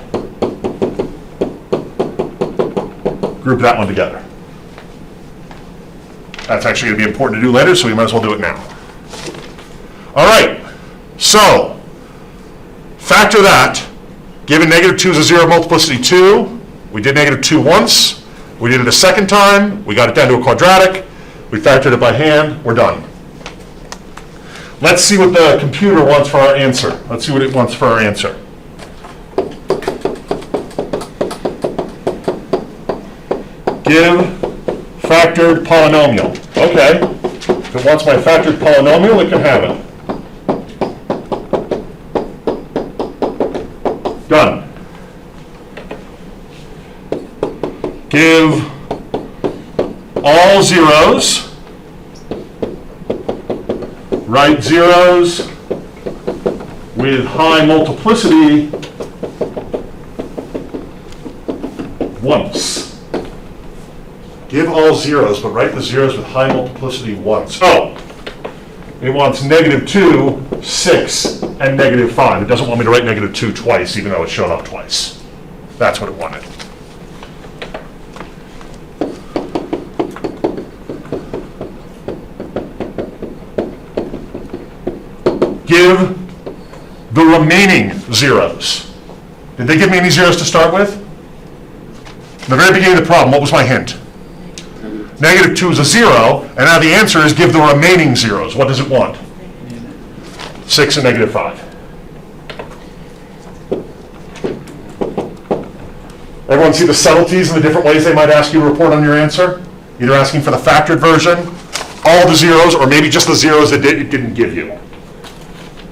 Group that one together. That's actually going to be important to do later, so we might as well do it now. All right, so factor that. Given -2 is a 0 multiplicity 2, we did -2 once. We did it a second time. We got it down to a quadratic. We factored it by hand. We're done. Let's see what the computer wants for our answer. Let's see what it wants for our answer. Give factored polynomial. Okay. If it wants my factored polynomial, it can have it. Done. Give all zeros. Write zeros with high multiplicity once. Give all zeros, but write the zeros with high multiplicity once. Oh, it wants -2, 6, and -5. It doesn't want me to write -2 twice, even though it showed up twice. That's what it wanted. Give the remaining zeros. Did they give me any zeros to start with? In the very beginning of the problem, what was my hint? -2 is a 0, and now the answer is give the remaining zeros. What does it want? 6 and -5. Everyone see the subtleties and the different ways they might ask you to report on your answer? Either asking for the factored version, all the zeros, or maybe just the zeros that it didn't give you.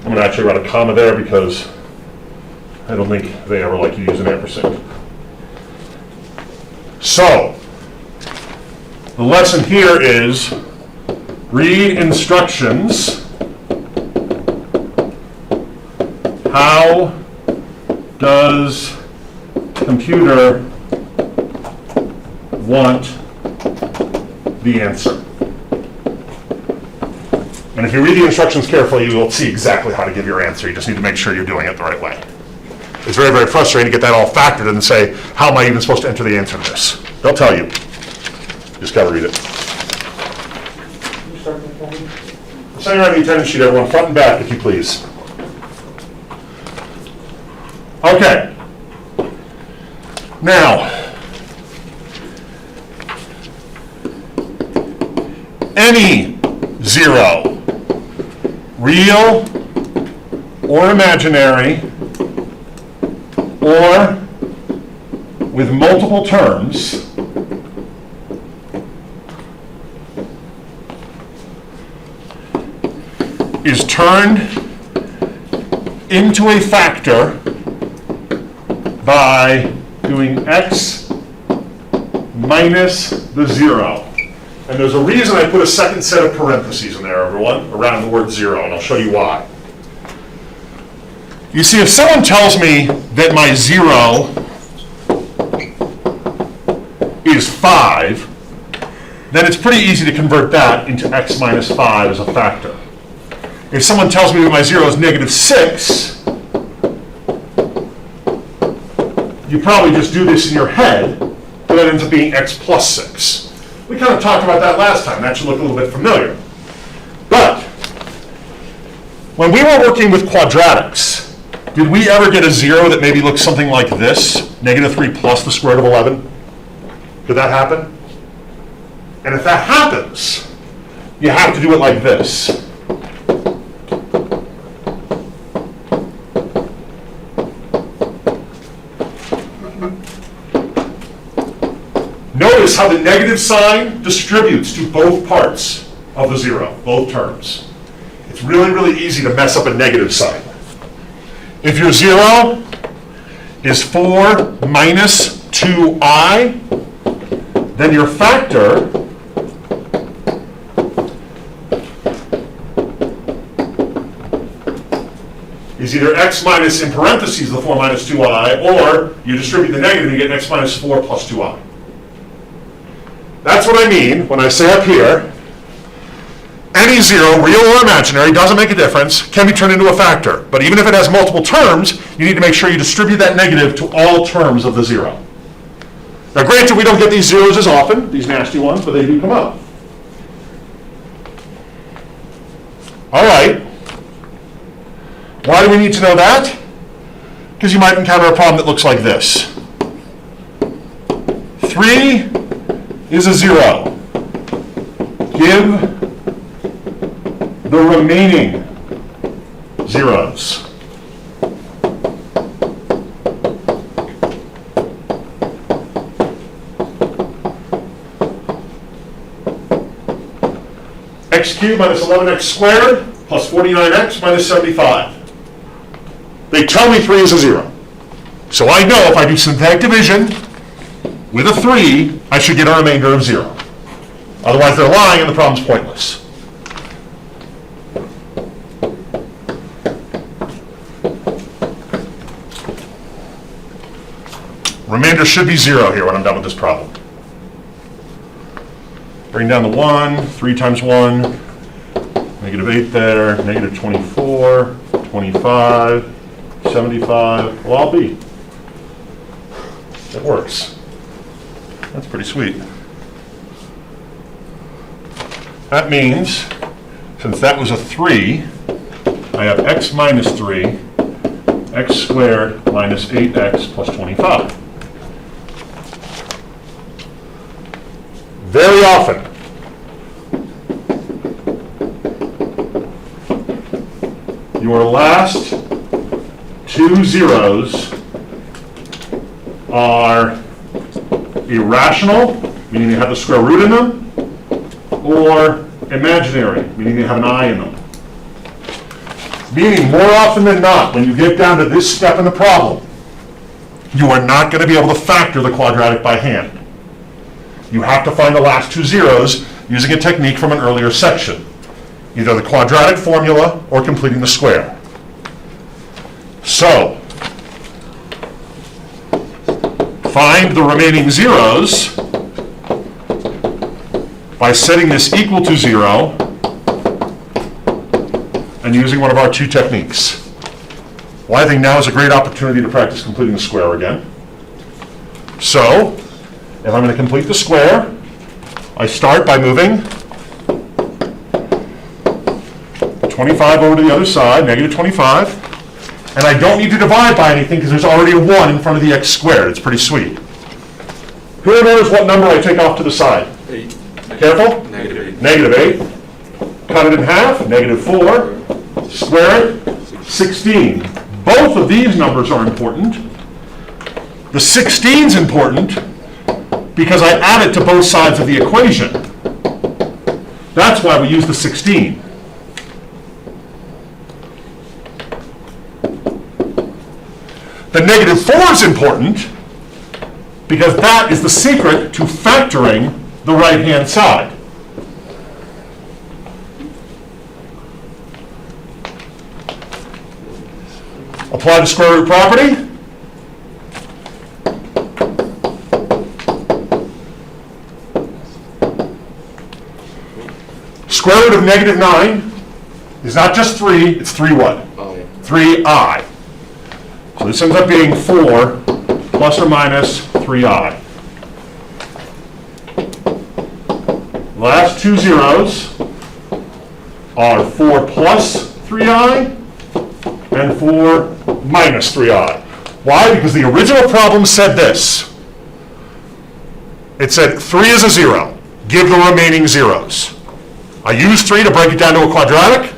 I'm going to actually write a comma there because I don't think they ever like you to use an ampersand. So, the lesson here is read instructions. How does computer want the answer? And if you read the instructions carefully, you will see exactly how to give your answer. You just need to make sure you're doing it the right way. It's very, very frustrating to get that all factored and say, how am I even supposed to enter the answer to this? They'll tell you. You just got to read it. Send around the attendance sheet, everyone, front and back, if you please. Okay. Now, any zero, real or imaginary, or with multiple terms is turned into a factor by doing x minus the 0. And there's a reason I put a second set of parentheses in there, everyone, around the word 0, and I'll show you why. You see, if someone tells me that my 0 is 5, then it's pretty easy to convert that into x minus 5 as a factor. If someone tells me that my 0 is negative 6, you probably just do this in your head, but that ends up being x plus 6. We kind of talked about that last time. That should look a little bit familiar. But when we were working with quadratics, did we ever get a 0 that maybe looks something like this? Negative 3 plus the square root of 11? Did that happen? And if that happens, you have to do it like this. Notice how the negative sign distributes to both parts of the 0, both terms. It's really, really easy to mess up a negative sign. If your 0 is 4 minus 2i, then your factor is either x minus, in parentheses, the 4 minus 2i, or you distribute the negative and you get x minus 4 plus 2i. That's what I mean when I say up here, any 0, real or imaginary, doesn't make a difference, can be turned into a factor. But even if it has multiple terms, you need to make sure you distribute that negative to all terms of the 0. Now granted, we don't get these zeros as often, these nasty ones, but they do come up. All right. Why do we need to know that? Because you might encounter a problem that looks like this. 3 is a 0. Give the remaining zeros. X cubed minus 11x squared plus 49x minus 75. They tell me 3 is a 0. So I know if I do synthetic division with a 3, I should get a remainder of 0. Otherwise they're lying and the problem's pointless. Remainder should be 0 here when I'm done with this problem. Bring down the 1, 3 times 1, negative 8 there, negative 24, 25, 75, well, I'll be. It works. That's pretty sweet. That means, since that was a 3, I have x minus 3, x squared minus 8x plus 25. Very often, your last 2 zeros are irrational, meaning they have the square root in them, or imaginary, meaning they have an I in them. Meaning, more often than not, when you get down to this step in the problem, you are not going to be able to factor the quadratic by hand. You have to find the last 2 zeros using a technique from an earlier section, either the quadratic formula or completing the square. So, find the remaining zeros by setting this equal to 0 and using one of our 2 techniques. Well, I think now is a great opportunity to practice completing the square again. So, if I'm going to complete the square, I start by moving 25 over to the other side, negative 25. And I don't need to divide by anything because there's already a 1 in front of the x squared. It's pretty sweet. Who remembers what number I take off to the side? 8. Careful. Negative 8. Negative 8. Cut it in half. Negative 4. Square it. 16. Both of these numbers are important The 16 is important because I add it to both sides of the equation. That's why we use the 16. The negative 4 is important because that is the secret to factoring the right-hand side. Apply the square root property. Square root of negative 9 is not just 3, it's 3 what? I. 3i. So this ends up being 4 plus or minus 3i. Last two zeros are 4 plus 3i and 4 minus 3i. Why? Because the original problem said this. It said 3 is a 0. Give the remaining zeros. I used 3 to break it down to a quadratic.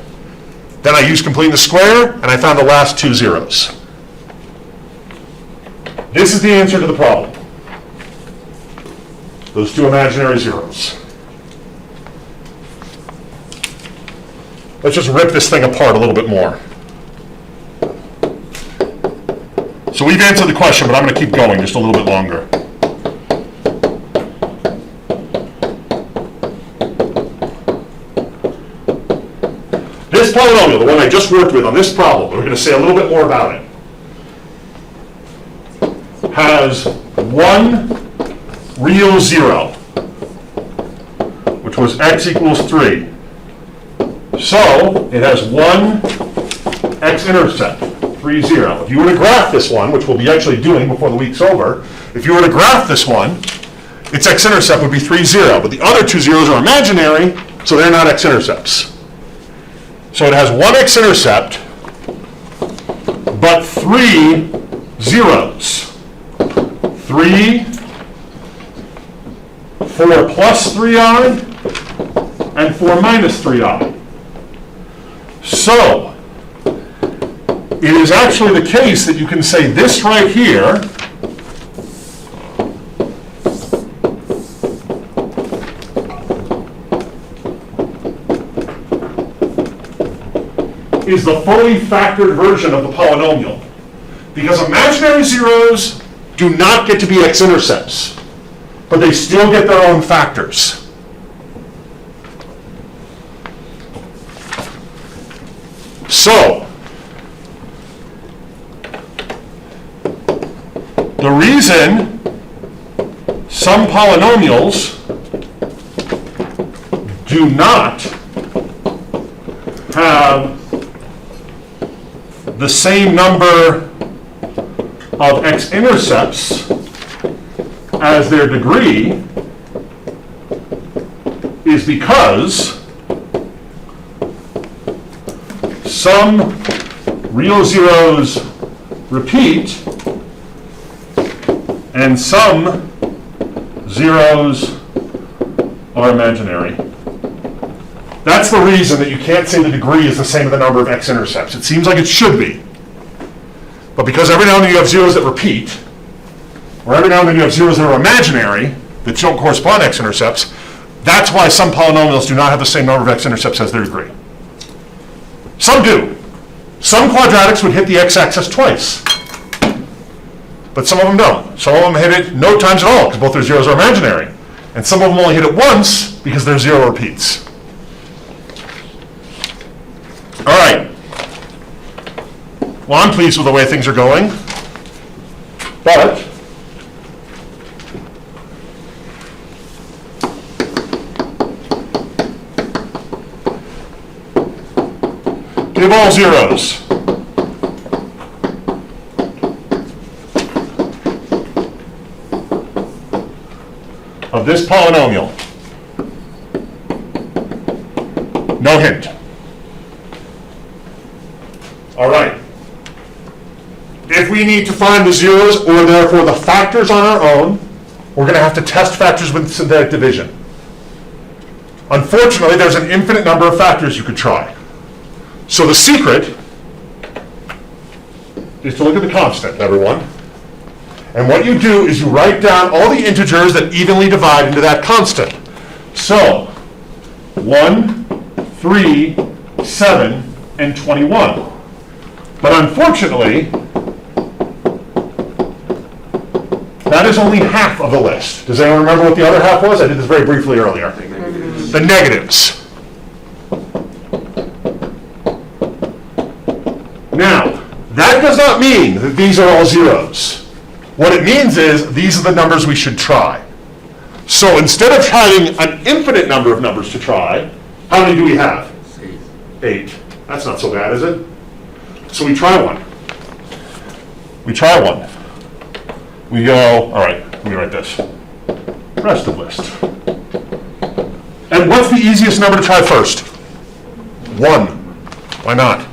Then I used completing the square, and I found the last two zeros. This is the answer to the problem. Those two imaginary zeros. Let's just rip this thing apart a little bit more. So we've answered the question, but I'm going to keep going just a little bit longer. This polynomial, the one I just worked with on this problem, we're going to say a little bit more about it, has one real zero, which was x equals 3. So it has one x-intercept, 3, 0. If you were to graph this one, which we'll be actually doing before the week's over, if you were to graph this one, its x-intercept would be 3, 0. But the other two zeros are imaginary, so they're not x-intercepts. So it has one x-intercept, but 3 zeros. 3, 4 plus 3i, and 4 minus 3i. So, it is actually the case that you can say this right here is the fully factored version of the polynomial. Because imaginary zeros do not get to be x-intercepts, but they still get their own factors. So, the reason some polynomials do not have the same number of x-intercepts as their degree is because some real zeros repeat and some zeros are imaginary. That's the reason that you can't say the degree is the same as the number of x-intercepts. It seems like it should be. But because every now and then you have zeros that repeat, or every now and then you have zeros that are imaginary, that don't correspond to x-intercepts, that's why some polynomials do not have the same number of x-intercepts as their degree. Some do. Some quadratics would hit the x-axis twice. But some of them don't. Some of them hit it no times at all, because both their zeros are imaginary. And some of them only hit it once, because their zero repeats. All right. Well, I'm pleased with the way things are going. But give all zeros. Of this polynomial. No hint. All right. If we need to find the zeros, or therefore the factors on our own, we're going to have to test factors with synthetic division. Unfortunately, there's an infinite number of factors you could try. So the secret is to look at the constant, everyone. And what you do is you write down all the integers that evenly divide into that constant. So, 1, 3, 7, and 21. But unfortunately, that is only half of the list. Does anyone remember what the other half was? I did this very briefly earlier. The negatives. Now, that does not mean that these are all zeros. What it means is these are the numbers we should try. So instead of trying an infinite number of numbers to try, how many do we have? 8. That's not so bad, is it? So we try one. We try one. We go, all right, let me write this. Rest of list. And what's the easiest number to try first? 1. Why not?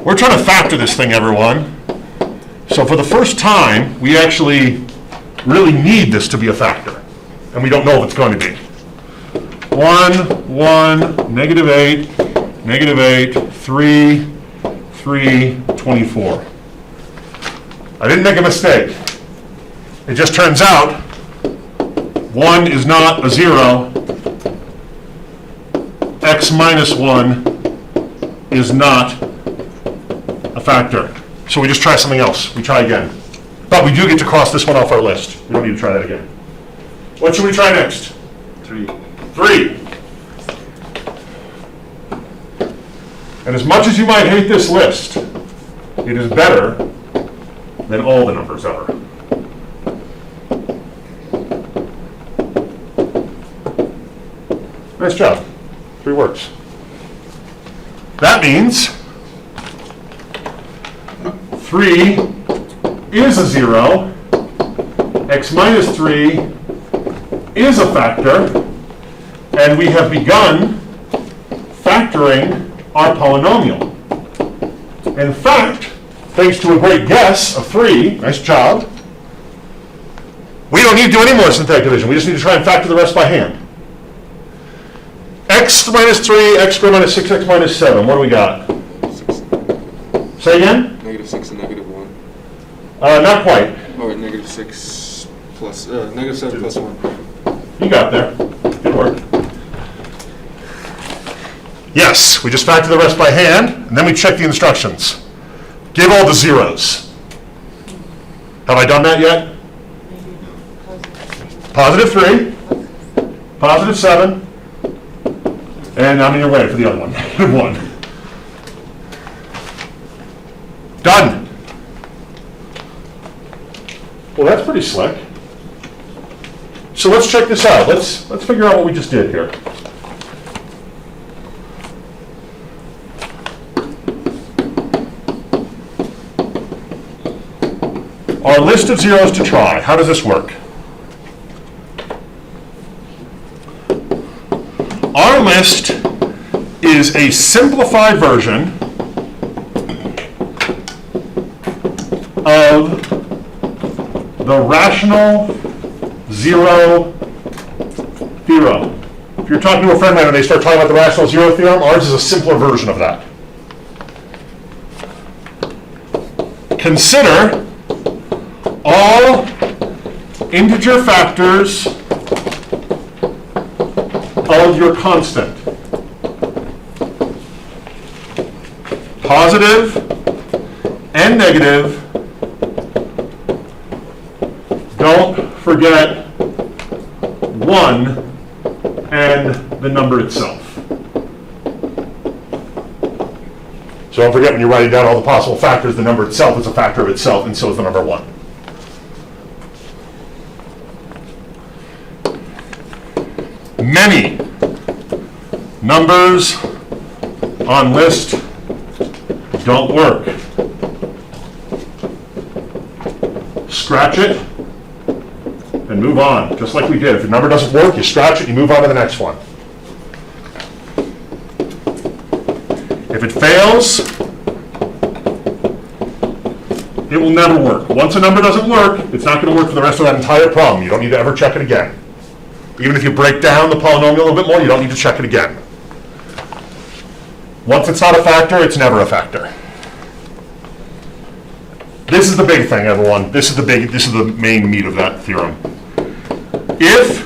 We're trying to factor this thing, everyone. So for the first time, we actually really need this to be a factor. And we don't know if it's going to be. 1, 1, negative 8, 3, 3, 24. I didn't make a mistake. It just turns out 1 is not a 0. X minus 1 is not a factor. So we just try something else. We try again. But we do get to cross this one off our list. We don't need to try that again. What should we try next? 3. 3. And as much as you might hate this list, it is better than all the numbers ever. Nice job. 3 works. That means 3 is a 0. X minus 3 is a factor. And we have begun factoring our polynomial. In fact, thanks to a great guess of 3, nice job, we don't need to do any more synthetic division. We just need to try and factor the rest by hand. X minus 3, x squared minus 6x minus 7. What do we got? 6. Say again? Negative 6 and negative 1. Not quite. Or negative 6 plus, negative 7 plus 1. You got there. Good work. Yes, we just factor the rest by hand, and then we check the instructions. Give all the zeros. Have I done that yet? Positive 3, positive 7, and I'm in your way for the other one, negative 1. Done. Well, that's pretty slick. So let's check this out. Let's figure out what we just did here. Our list of zeros to try. How does this work? Our list is a simplified version of the rational zero theorem. If you're talking to a friend and they start talking about the rational zero theorem, ours is a simpler version of that. Consider all integer factors of your constant. Positive and negative. Don't forget 1 and the number itself. So don't forget when you're writing down all the possible factors, the number itself is a factor of itself, and so is the number 1. Many numbers on list don't work. Scratch it and move on, just like we did. If the number doesn't work, you scratch it, you move on to the next one. If it fails, it will never work. Once a number doesn't work, it's not going to work for the rest of that entire problem. You don't need to ever check it again. Even if you break down the polynomial a little bit more, you don't need to check it again. Once it's not a factor, it's never a factor. This is the big thing, everyone. This is the main meat of that theorem. If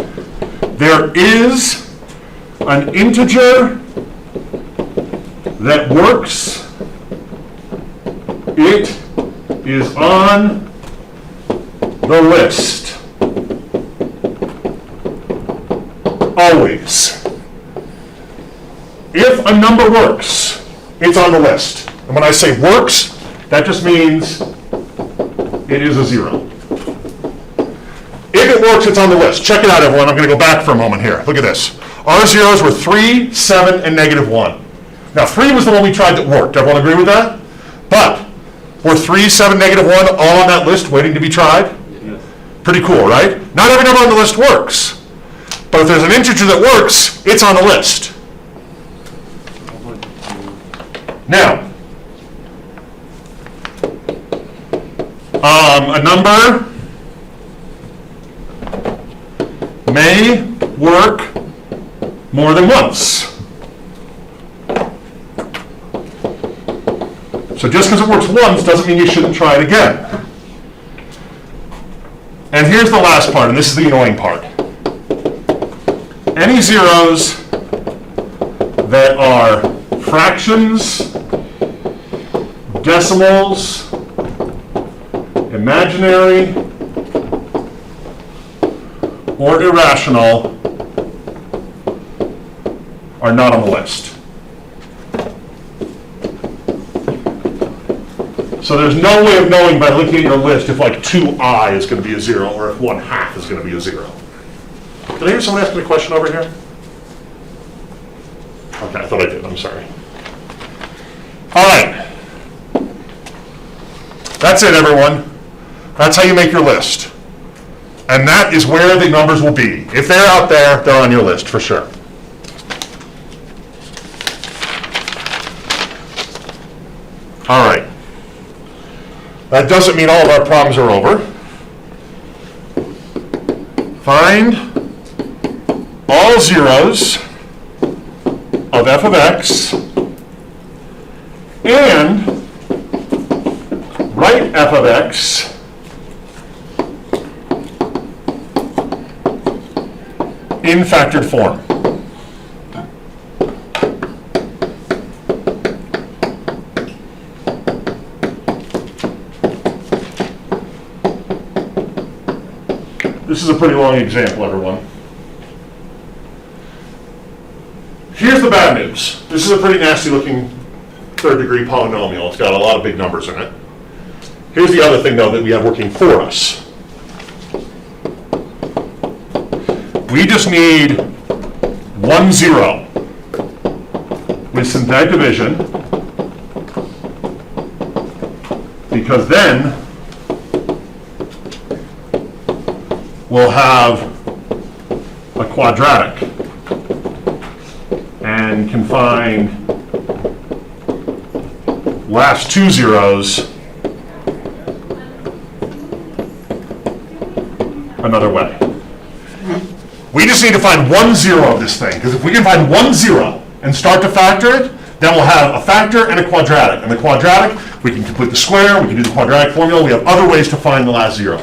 there is an integer that works, it is on the list. Always. If a number works, it's on the list. And when I say works, that just means it is a 0. If it works, it's on the list. Check it out, everyone. I'm going to go back for a moment here. Look at this. Our zeros were 3, 7, and -1. Now, 3 was the one we tried that worked. Everyone agree with that? But were 3, 7, -1 all on that list waiting to be tried? Yes. Pretty cool, right? Not every number on the list works. But if there's an integer that works, it's on the list. Now, a number may work more than once. So just because it works once doesn't mean you shouldn't try it again. And here's the last part, and this is the annoying part. Any zeros that are fractions, decimals, imaginary, or irrational are not on the list. So there's no way of knowing by looking at your list if like 2i is going to be a 0 or if 1/2 is going to be a 0. Did I hear someone asking a question over here? Okay, I thought I did. I'm sorry. All right. That's it, everyone. That's how you make your list. And that is where the numbers will be. If they're out there, they're on your list for sure. All right. That doesn't mean all of our problems are over. Find all zeros of f of x and write f of x in factored form. This is a pretty long example, everyone. Here's the bad news. This is a pretty nasty looking third-degree polynomial. It's got a lot of big numbers in it. Here's the other thing, though, that we have working for us. We just need 1 0 with synthetic division, because then we'll have a quadratic and can find last 2 zeros another way. We just need to find 1 0 of this thing, because if we can find 1 0 and start to factor it, then we'll have a factor and a quadratic. And the quadratic, we can complete the square, we can do the quadratic formula, we have other ways to find the last 0.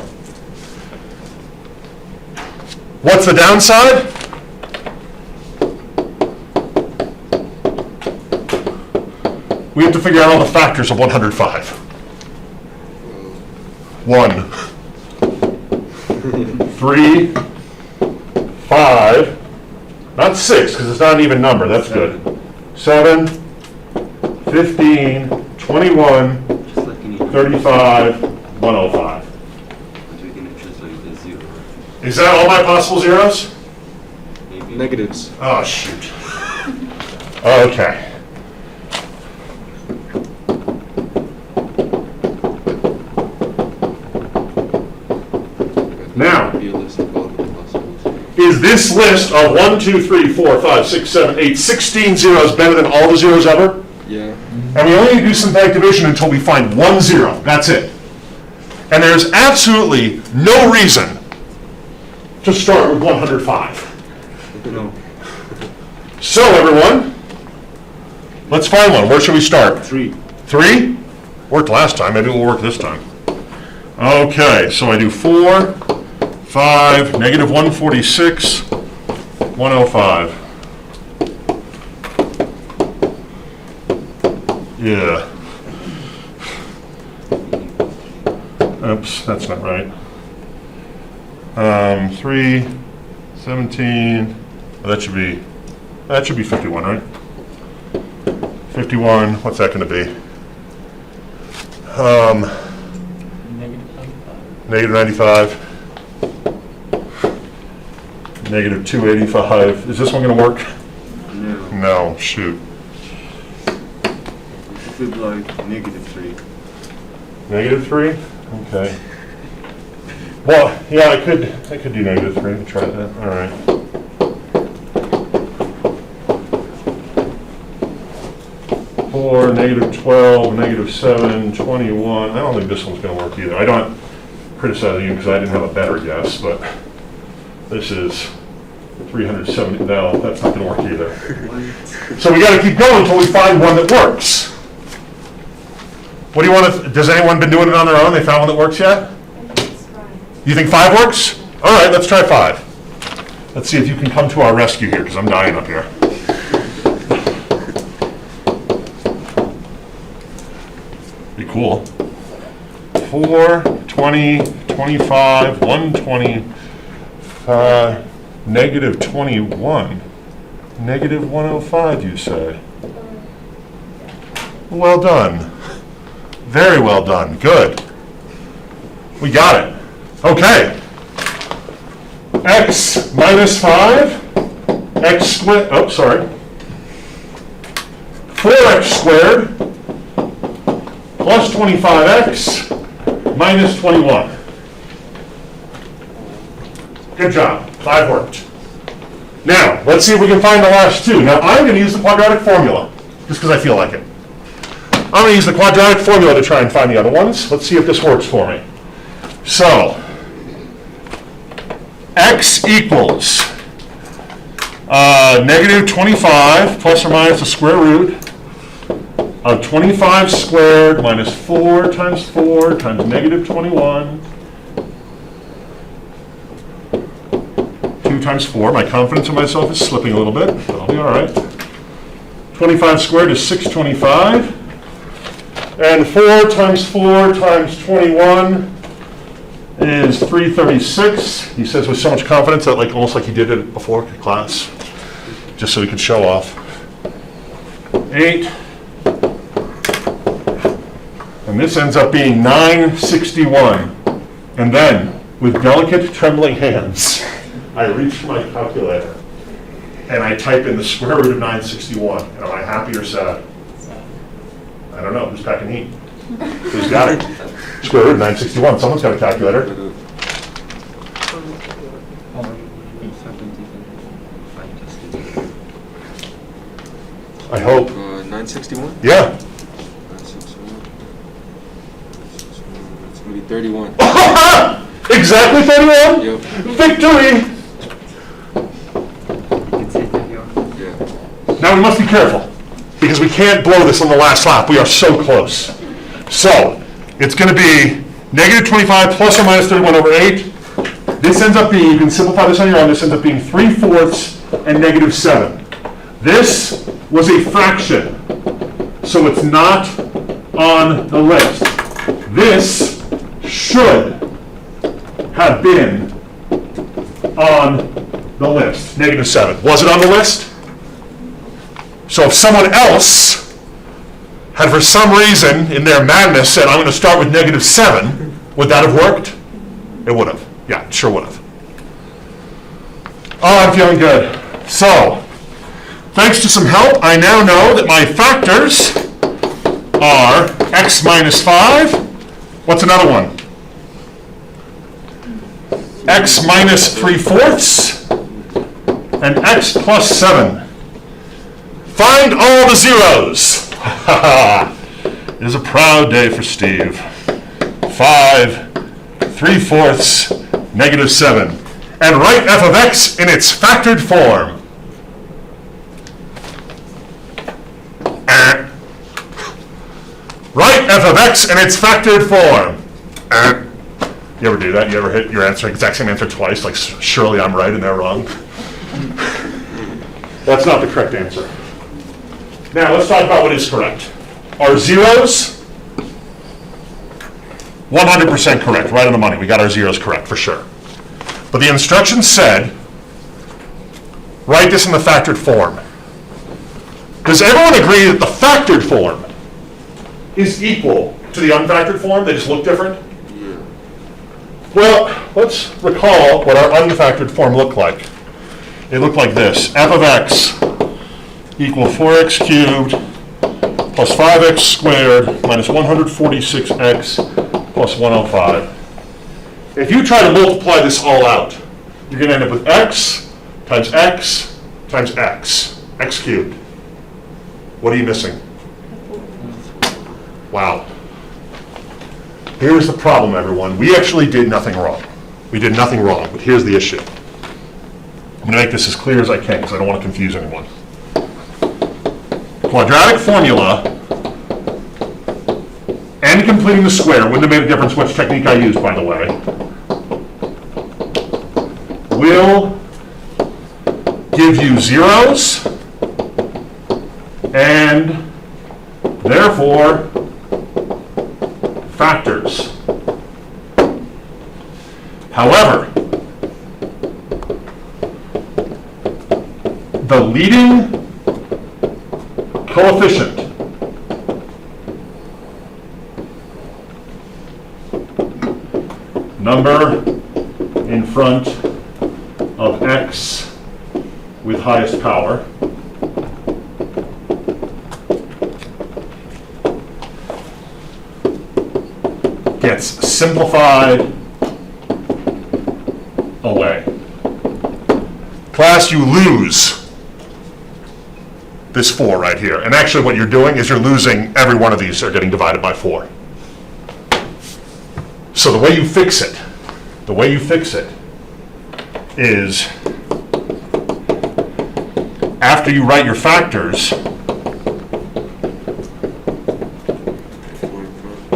What's the downside? We have to figure out all the factors of 105. 1, 3, 5, not 6, because it's not an even number, that's good. 7, 15, 21, 35, 105. Is that all my possible zeros? Negatives. Oh, shoot. Okay. Now, is this list of 1, 2, 3, 4, 5, 6, 7, 8, 16 zeros better than all the zeros ever? Yeah. And we only do synthetic division until we find 1 0. That's it. And there's absolutely no reason to start with 105. No. So, everyone, let's find one. Where should we start? 3. 3? Worked last time. Maybe it will work this time. Okay, so I do 4, 5, negative 146, 105. Yeah. Oops, that's not right. 3, 17, well, that should be 51, right? 51, what's that gonna be? Negative 95. Negative 285. Is this one gonna work? No, No, shoot. it should like -3. Negative 3? Okay. Well, yeah, I could do negative 3, try that, all right. Four, negative 12, negative 7, 21. I don't think this one's gonna work either. I don't criticize you because I didn't have a better guess, but this is 370, no, that's not gonna work either. So we gotta keep going until we find one that works. What do you want to, does anyone been doing it on their own? They found one that works yet? You think 5 works? All right, let's try 5. Let's see if you can come to our rescue here, because I'm dying up here. Be cool. 4, 20, 25, 125, negative 21, negative 105, you say? Well done. Very well done. Good. We got it. Okay. X minus 5, x squared, oh, sorry. 4x squared plus 25x minus 21. Good job. 5 worked. Now, let's see if we can find the last 2. Now, I'm going to use the quadratic formula, just because I feel like it. I'm going to use the quadratic formula to try and find the other ones. Let's see if this works for me. So, x equals negative 25 plus or minus the square root of 25 squared minus 4 times 4 times negative 21. 2 times 4. My confidence in myself is slipping a little bit, but I'll be all right. 25 squared is 625. And 4 times 4 times 21 is 336. He says with so much confidence that almost like he did it before class, just so he could show off. 8. And this ends up being 961. And then, with delicate trembling hands, I reach for my calculator and I type in the square root of 961. And am I happy or sad? I don't know. Who's packing heat? Who's got it? Square root of 961. Someone's got a calculator. I hope. 961? Yeah. 961. It's going to be 31. Exactly 31? Yep. Victory! Yeah. Now we must be careful, because we can't blow this on the last lap. We are so close. So, it's going to be negative 25 plus or minus 31 over 8. This ends up being, you can simplify this on your own, this ends up being 3/4 and negative 7. This was a fraction, so it's not on the list. This should have been on the list. Negative 7. Was it on the list? So if someone else had for some reason in their madness said, I'm going to start with negative 7, would that have worked? It would have. Yeah, it sure would have. Oh, I'm feeling good. So, thanks to some help, I now know that my factors are x minus 5. What's another one? X minus 3/4 and x plus 7. Find all the zeros. It is a proud day for Steve. 5, 3/4, negative 7. And write f of x in its factored form. Write f of x in its factored form. You ever do that? You ever hit your answer, exact same answer twice, like surely I'm right and they're wrong? That's not the correct answer. Now, let's talk about what is correct. Our zeros, 100% correct, right on the money. We got our zeros correct, for sure. But the instructions said, write this in the factored form. Does everyone agree that the factored form is equal to the unfactored form? They just look different? Yeah. Well, let's recall what our unfactored form looked like. It looked like this. F of x equal 4x cubed plus 5x squared minus 146x plus 105. If you try to multiply this all out, you're going to end up with x times x times x cubed. What are you missing? Wow. Here's the problem, everyone. We actually did nothing wrong. We did nothing wrong, but here's the issue. I'm going to make this as clear as I can because I don't want to confuse anyone. Quadratic formula and completing the square, wouldn't have made a difference which technique I used, by the way, will give you zeros and therefore factors. However, the leading coefficient number in front of x with highest power gets simplified away. Class, you lose this 4 right here. And actually what you're doing is you're losing every one of these are getting divided by 4. So the way you fix it is after you write your factors,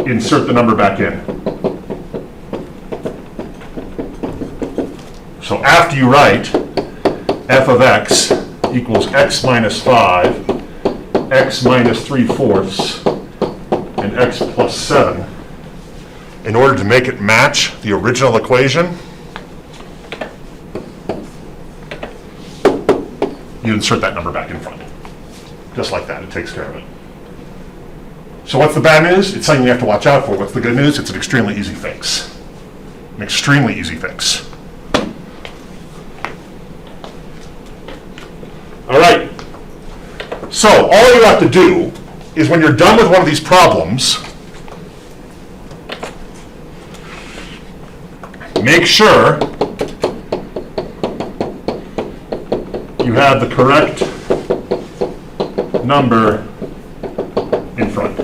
insert the number back in. So after you write f of x equals x minus 5, x minus 3/4, and x plus 7, in order to make it match the original equation, you insert that number back in front. Just like that, it takes care of it. So what's the bad news? It's something you have to watch out for. What's the good news? It's an extremely easy fix. An extremely easy fix. All right. So all you have to do is when you're done with one of these problems, make sure you have the correct number in front.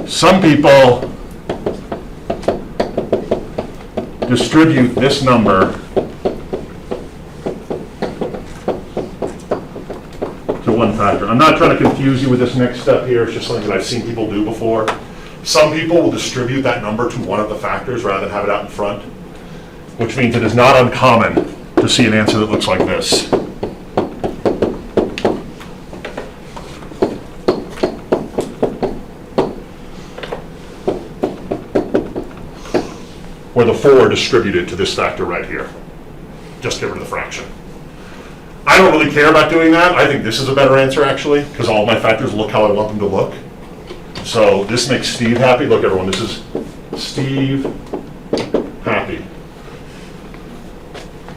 Some people distribute this number to one factor. I'm not trying to confuse you with this next step here. It's just something that I've seen people do before. Some people will distribute that number to one of the factors rather than have it out in front, which means it is not uncommon to see an answer that looks like this. Where the 4 distributed to this factor right here. Just get rid of the fraction. I don't really care about doing that. I think this is a better answer actually, because all my factors look how I want them to look. So this makes Steve happy. Look everyone, this is Steve happy.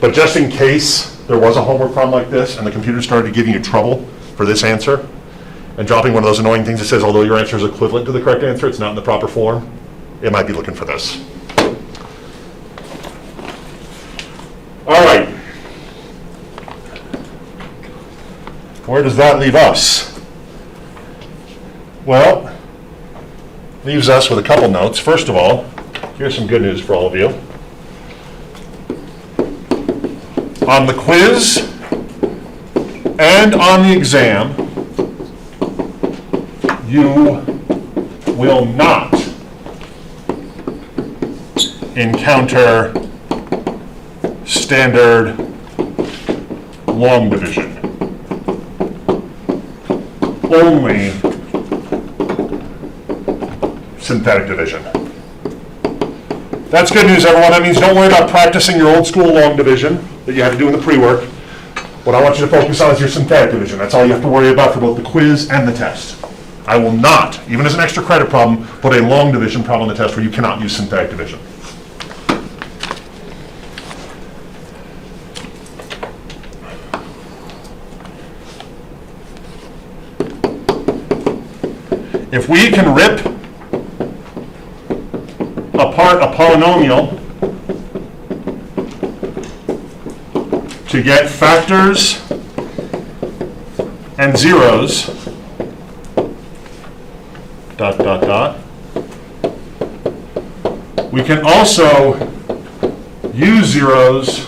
But just in case there was a homework problem like this and the computer started giving you trouble for this answer and dropping one of those annoying things that says although your answer is equivalent to the correct answer, it's not in the proper form, it might be looking for this. All right. Where does that leave us? Well, leaves us with a couple notes. First of all, here's some good news for all of you. On the quiz and on the exam, you will not encounter standard long division. Only synthetic division. That's good news, everyone. That means don't worry about practicing your old school long division that you had to do in the pre-work. What I want you to focus on is your synthetic division. That's all you have to worry about for both the quiz and the test. I will not, even as an extra credit problem, put a long division problem on the test where you cannot use synthetic division. If we can rip apart a polynomial to get factors and zeros, dot, dot, dot, we can also use zeros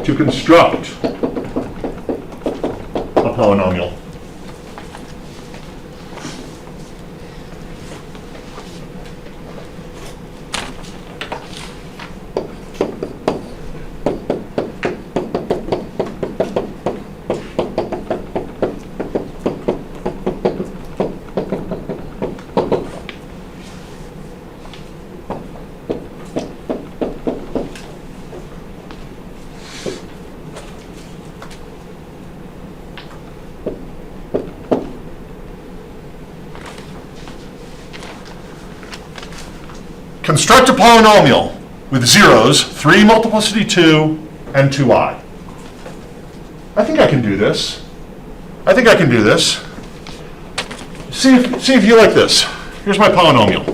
to construct a polynomial. Construct a polynomial with zeros, 3 multiplicity 2, and 2i. I think I can do this. I think I can do this. See if you like this. Here's my polynomial.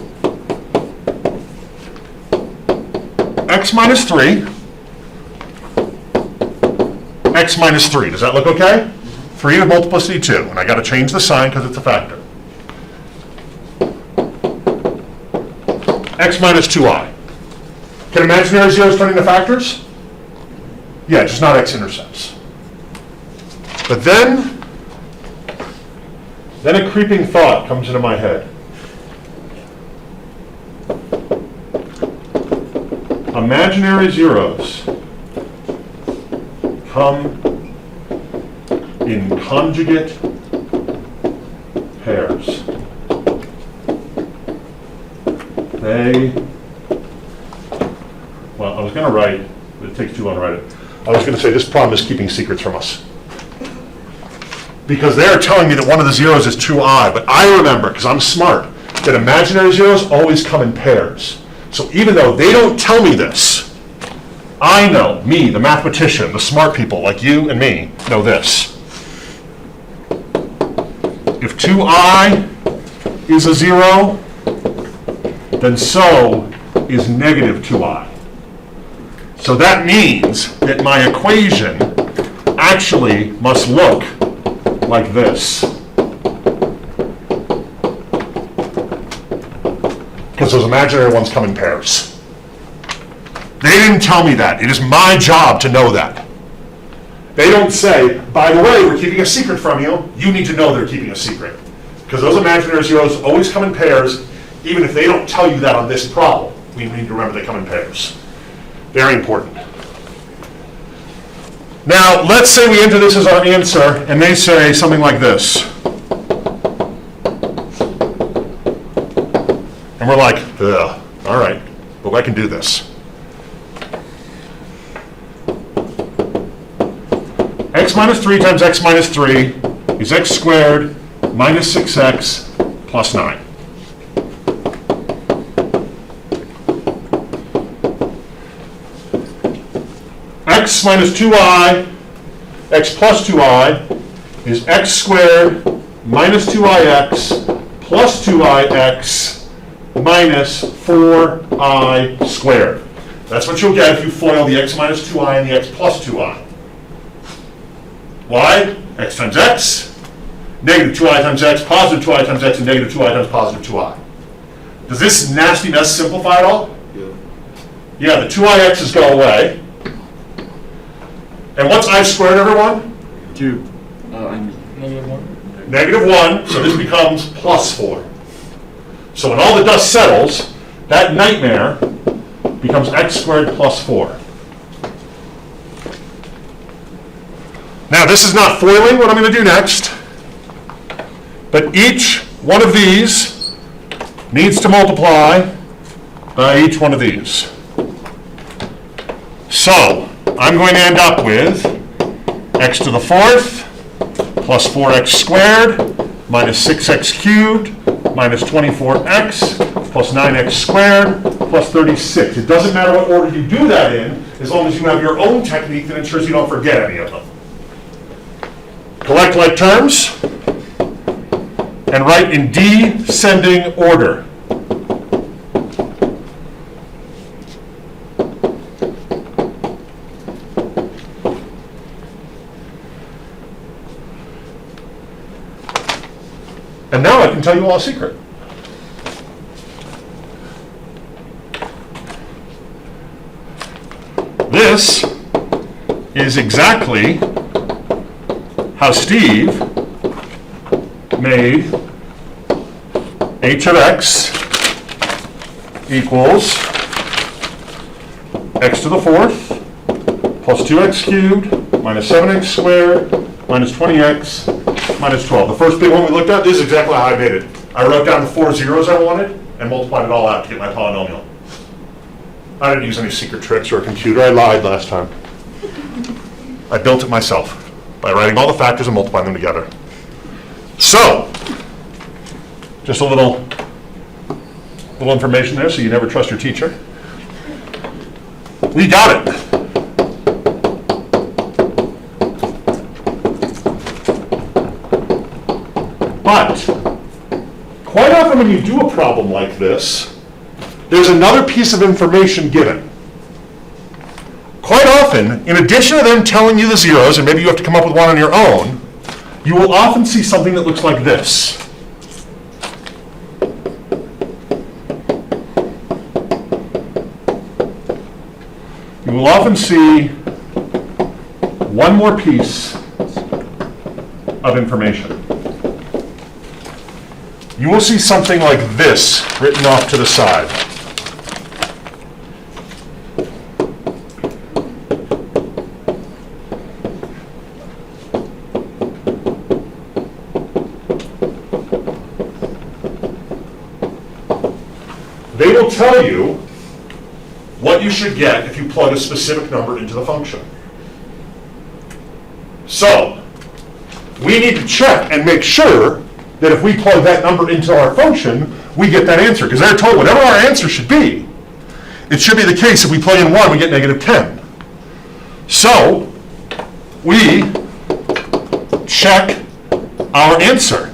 X minus 3, x minus 3. Does that look okay? 3 to multiplicity 2, and I got to change the sign because it's a factor. X minus 2i. Can imaginary zeros turn into factors? Yeah, just not x-intercepts. But then a creeping thought comes into my head. Imaginary zeros come in conjugate pairs. Well, I was going to write, but it takes too long to write it. I was going to say this problem is keeping secrets from us. Because they're telling me that one of the zeros is 2i, but I remember, because I'm smart, that imaginary zeros always come in pairs. So even though they don't tell me this, I know, me, the mathematician, the smart people like you and me, know this. If 2i is a zero, then so is negative 2i. So that means that my equation actually must look like this. Because those imaginary ones come in pairs. They didn't tell me that. It is my job to know that. They don't say, by the way, we're keeping a secret from you. You need to know they're keeping a secret. Because those imaginary zeros always come in pairs, even if they don't tell you that on this problem. We need to remember they come in pairs. Very important. Now, let's say we enter this as our answer, and they say something like this. And we're like, ugh, all right, but I can do this. X minus 3 times x minus 3 is x squared minus 6x plus 9. X minus 2i, x plus 2i, is x squared minus 2ix plus 2ix minus 4i squared. That's what you'll get if you FOIL the x minus 2i and the x plus 2i. Why? X times x, negative 2i times x, positive 2i times x, and negative 2i times positive 2i. Does this nasty mess simplify at all? Yeah. Yeah, the 2ix's go away. And what's I squared, everyone? 2. Negative 1? -1, so this becomes +4. So when all the dust settles, that nightmare becomes x squared plus 4. Now, this is not foiling what I'm going to do next, but each one of these needs to multiply by each one of these. So, I'm going to end up with x to the 4th plus 4x squared minus 6x cubed minus 24x plus 9x squared plus 36. It doesn't matter what order you do that in, as long as you have your own technique that ensures you don't forget any of them. Collect like terms and write in descending order. And now I can tell you all a secret. This is exactly how Steve made h of x equals x to the 4th plus 2x cubed minus 7x squared minus 20x minus 12. The first big one we looked at, this is exactly how I made it. I wrote down the 4 zeros I wanted and multiplied it all out to get my polynomial. I didn't use any secret tricks or a computer. I lied last time. I built it myself by writing all the factors and multiplying them together. So, just a little information there so you never trust your teacher. We got it. But, quite often when you do a problem like this, there's another piece of information given. Quite often, in addition to them telling you the zeros, and maybe you have to come up with one on your own, you will often see something that looks like this. You will often see one more piece of information. You will see something like this written off to the side. They will tell you what you should get if you plug a specific number into the function. So, we need to check and make sure that if we plug that number into our function, we get that answer. Because they're told whatever our answer should be, it should be the case if we plug in 1, we get -10. So, we check our answer.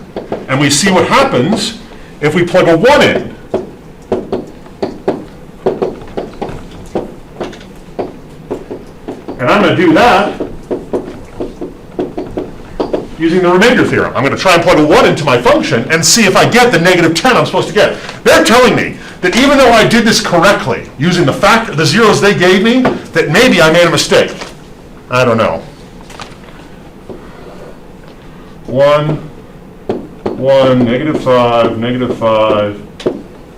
And we see what happens if we plug a 1 in. And I'm going to do that using the remainder theorem. I'm going to try and plug a 1 into my function and see if I get the -10 I'm supposed to get. They're telling me that even though I did this correctly, using the zeros they gave me, that maybe I made a mistake. I don't know. 1, 1, -5, -5,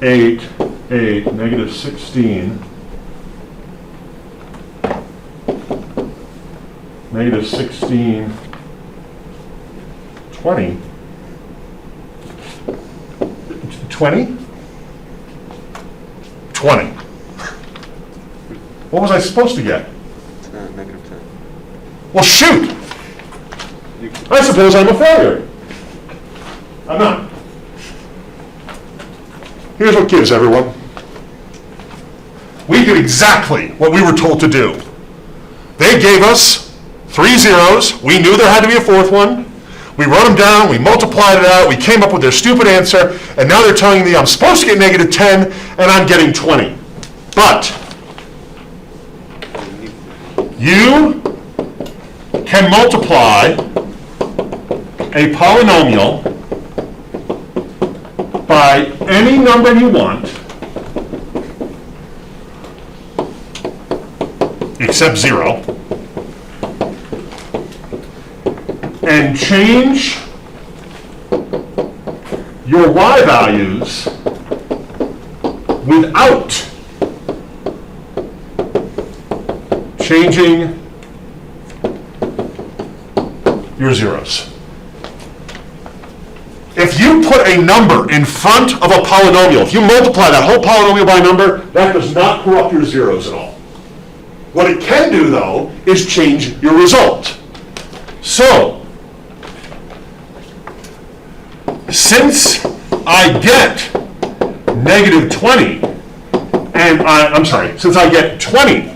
8, 8, -16, -16, 20, 20? 20. What was I supposed to get? -10. Well, shoot! I suppose I'm a failure. I'm not. Here's what gives, everyone. We did exactly what we were told to do. They gave us 3 zeros. We knew there had to be a 4th one. We wrote them down, we multiplied it out, we came up with their stupid answer, and now they're telling me I'm supposed to get -10, and I'm getting 20. But you can multiply a polynomial by any number you want, except 0, and change your y values without changing your zeros. If you put a number in front of a polynomial, if you multiply that whole polynomial by a number, that does not corrupt your zeros at all. What it can do, though, is change your result. So, since I get negative 20, since I get 20,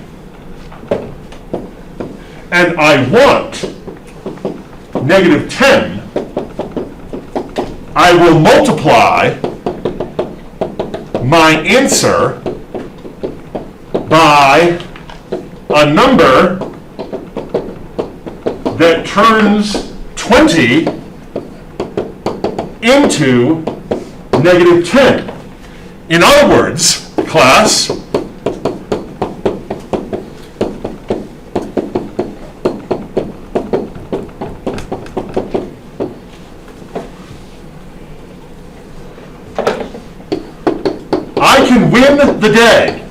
and I want negative 10, I will multiply my answer by a number that turns 20 into negative 10. In other words, class, I can win the day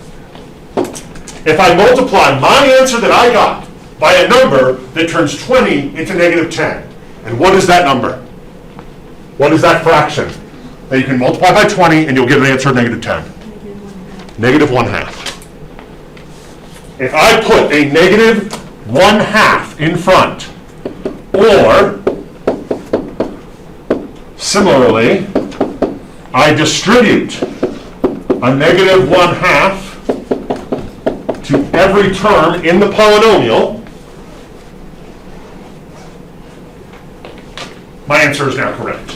if I multiply my answer that I got by a number that turns 20 into negative 10. And what is that number? What is that fraction that you can multiply by 20 and you'll get an answer of negative 10? Negative 1/2. If I put a negative 1/2 in front, or similarly, I distribute a negative 1/2 to every term in the polynomial, my answer is now correct.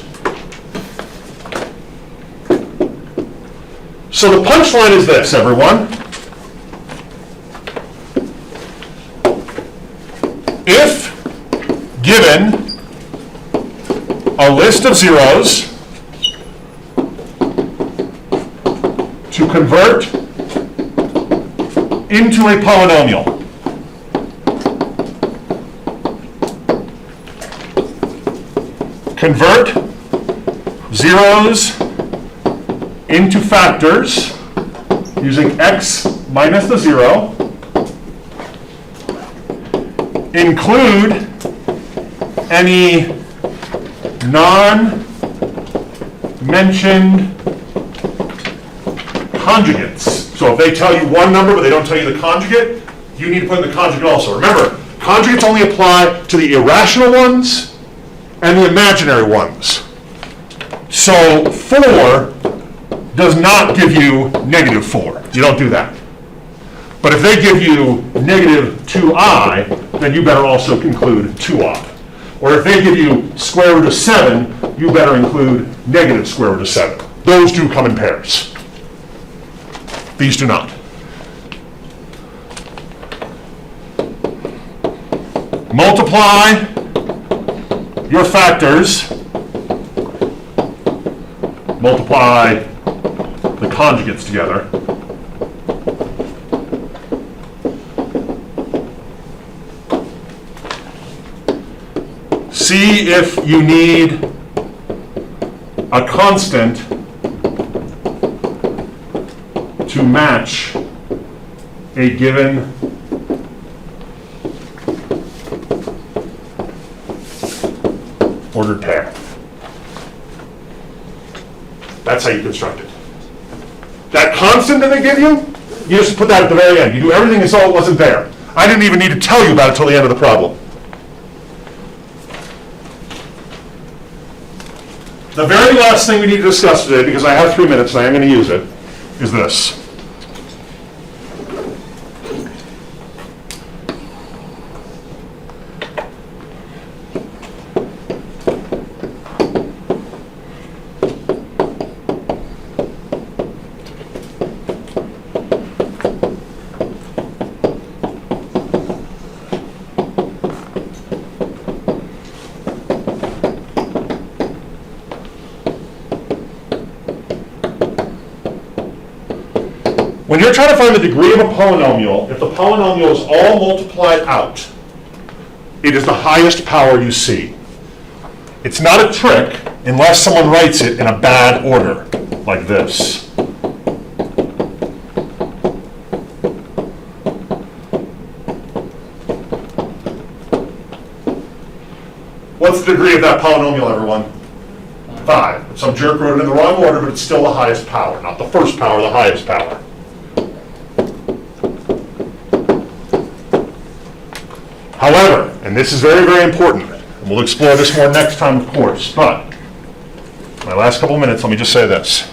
So the punchline is this, everyone. If given a list of zeros to convert into a polynomial, convert zeros into factors using x minus the 0, include any non-mentioned conjugates. So if they tell you one number but they don't tell you the conjugate, you need to put in the conjugate also. Remember, conjugates only apply to the irrational ones and the imaginary ones. So 4 does not give you negative 4. You don't do that. But if they give you negative 2i, then you better also include 2i. Or if they give you square root of 7, you better include negative square root of 7. Those do come in pairs. These do not. Multiply your factors, multiply the conjugates together, see if you need a constant to match a given ordered pair. That's how you construct it. That constant that they give you, you just put that at the very end. You do everything as though it wasn't there. I didn't even need to tell you about it until the end of the problem. The very last thing we need to discuss today, because I have 3 minutes and I am going to use it, is this. When you're trying to find the degree of a polynomial, if the polynomial is all multiplied out, it is the highest power you see. It's not a trick. unless someone writes it in a bad order, like this. What's the degree of that polynomial, everyone? 5. Some jerk wrote it in the wrong order, but it's still the highest power. Not the first power, the highest power. However, and this is very, very important, and we'll explore this more next time, of course, but my last couple minutes, let me just say this.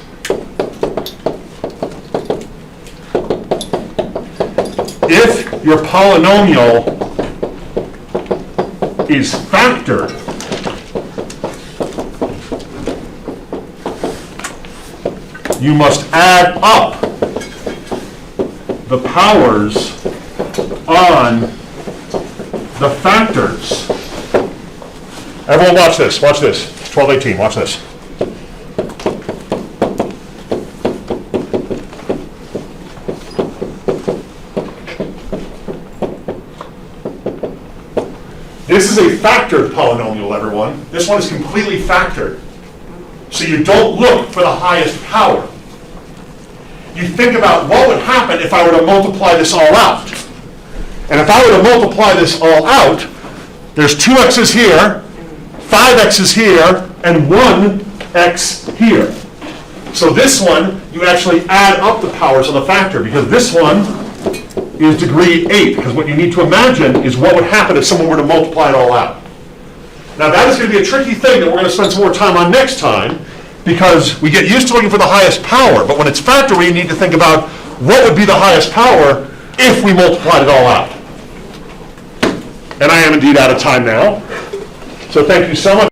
If your polynomial is factored, you must add up the powers on the factors. Everyone watch this, 1218, watch this. This is a factored polynomial, everyone. This one is completely factored. So you don't look for the highest power. You think about what would happen if I were to multiply this all out. And if I were to multiply this all out, there's 2x's here, 5x's here, and 1x here. So this one, you actually add up the powers of the factor, because this one is degree 8, because what you need to imagine is what would happen if someone were to multiply it all out. Now that is going to be a tricky thing that we're going to spend some more time on next time, because we get used to looking for the highest power, but when it's factored, we need to think about what would be the highest power if we multiplied it all out. And I am indeed out of time now. So thank you so much.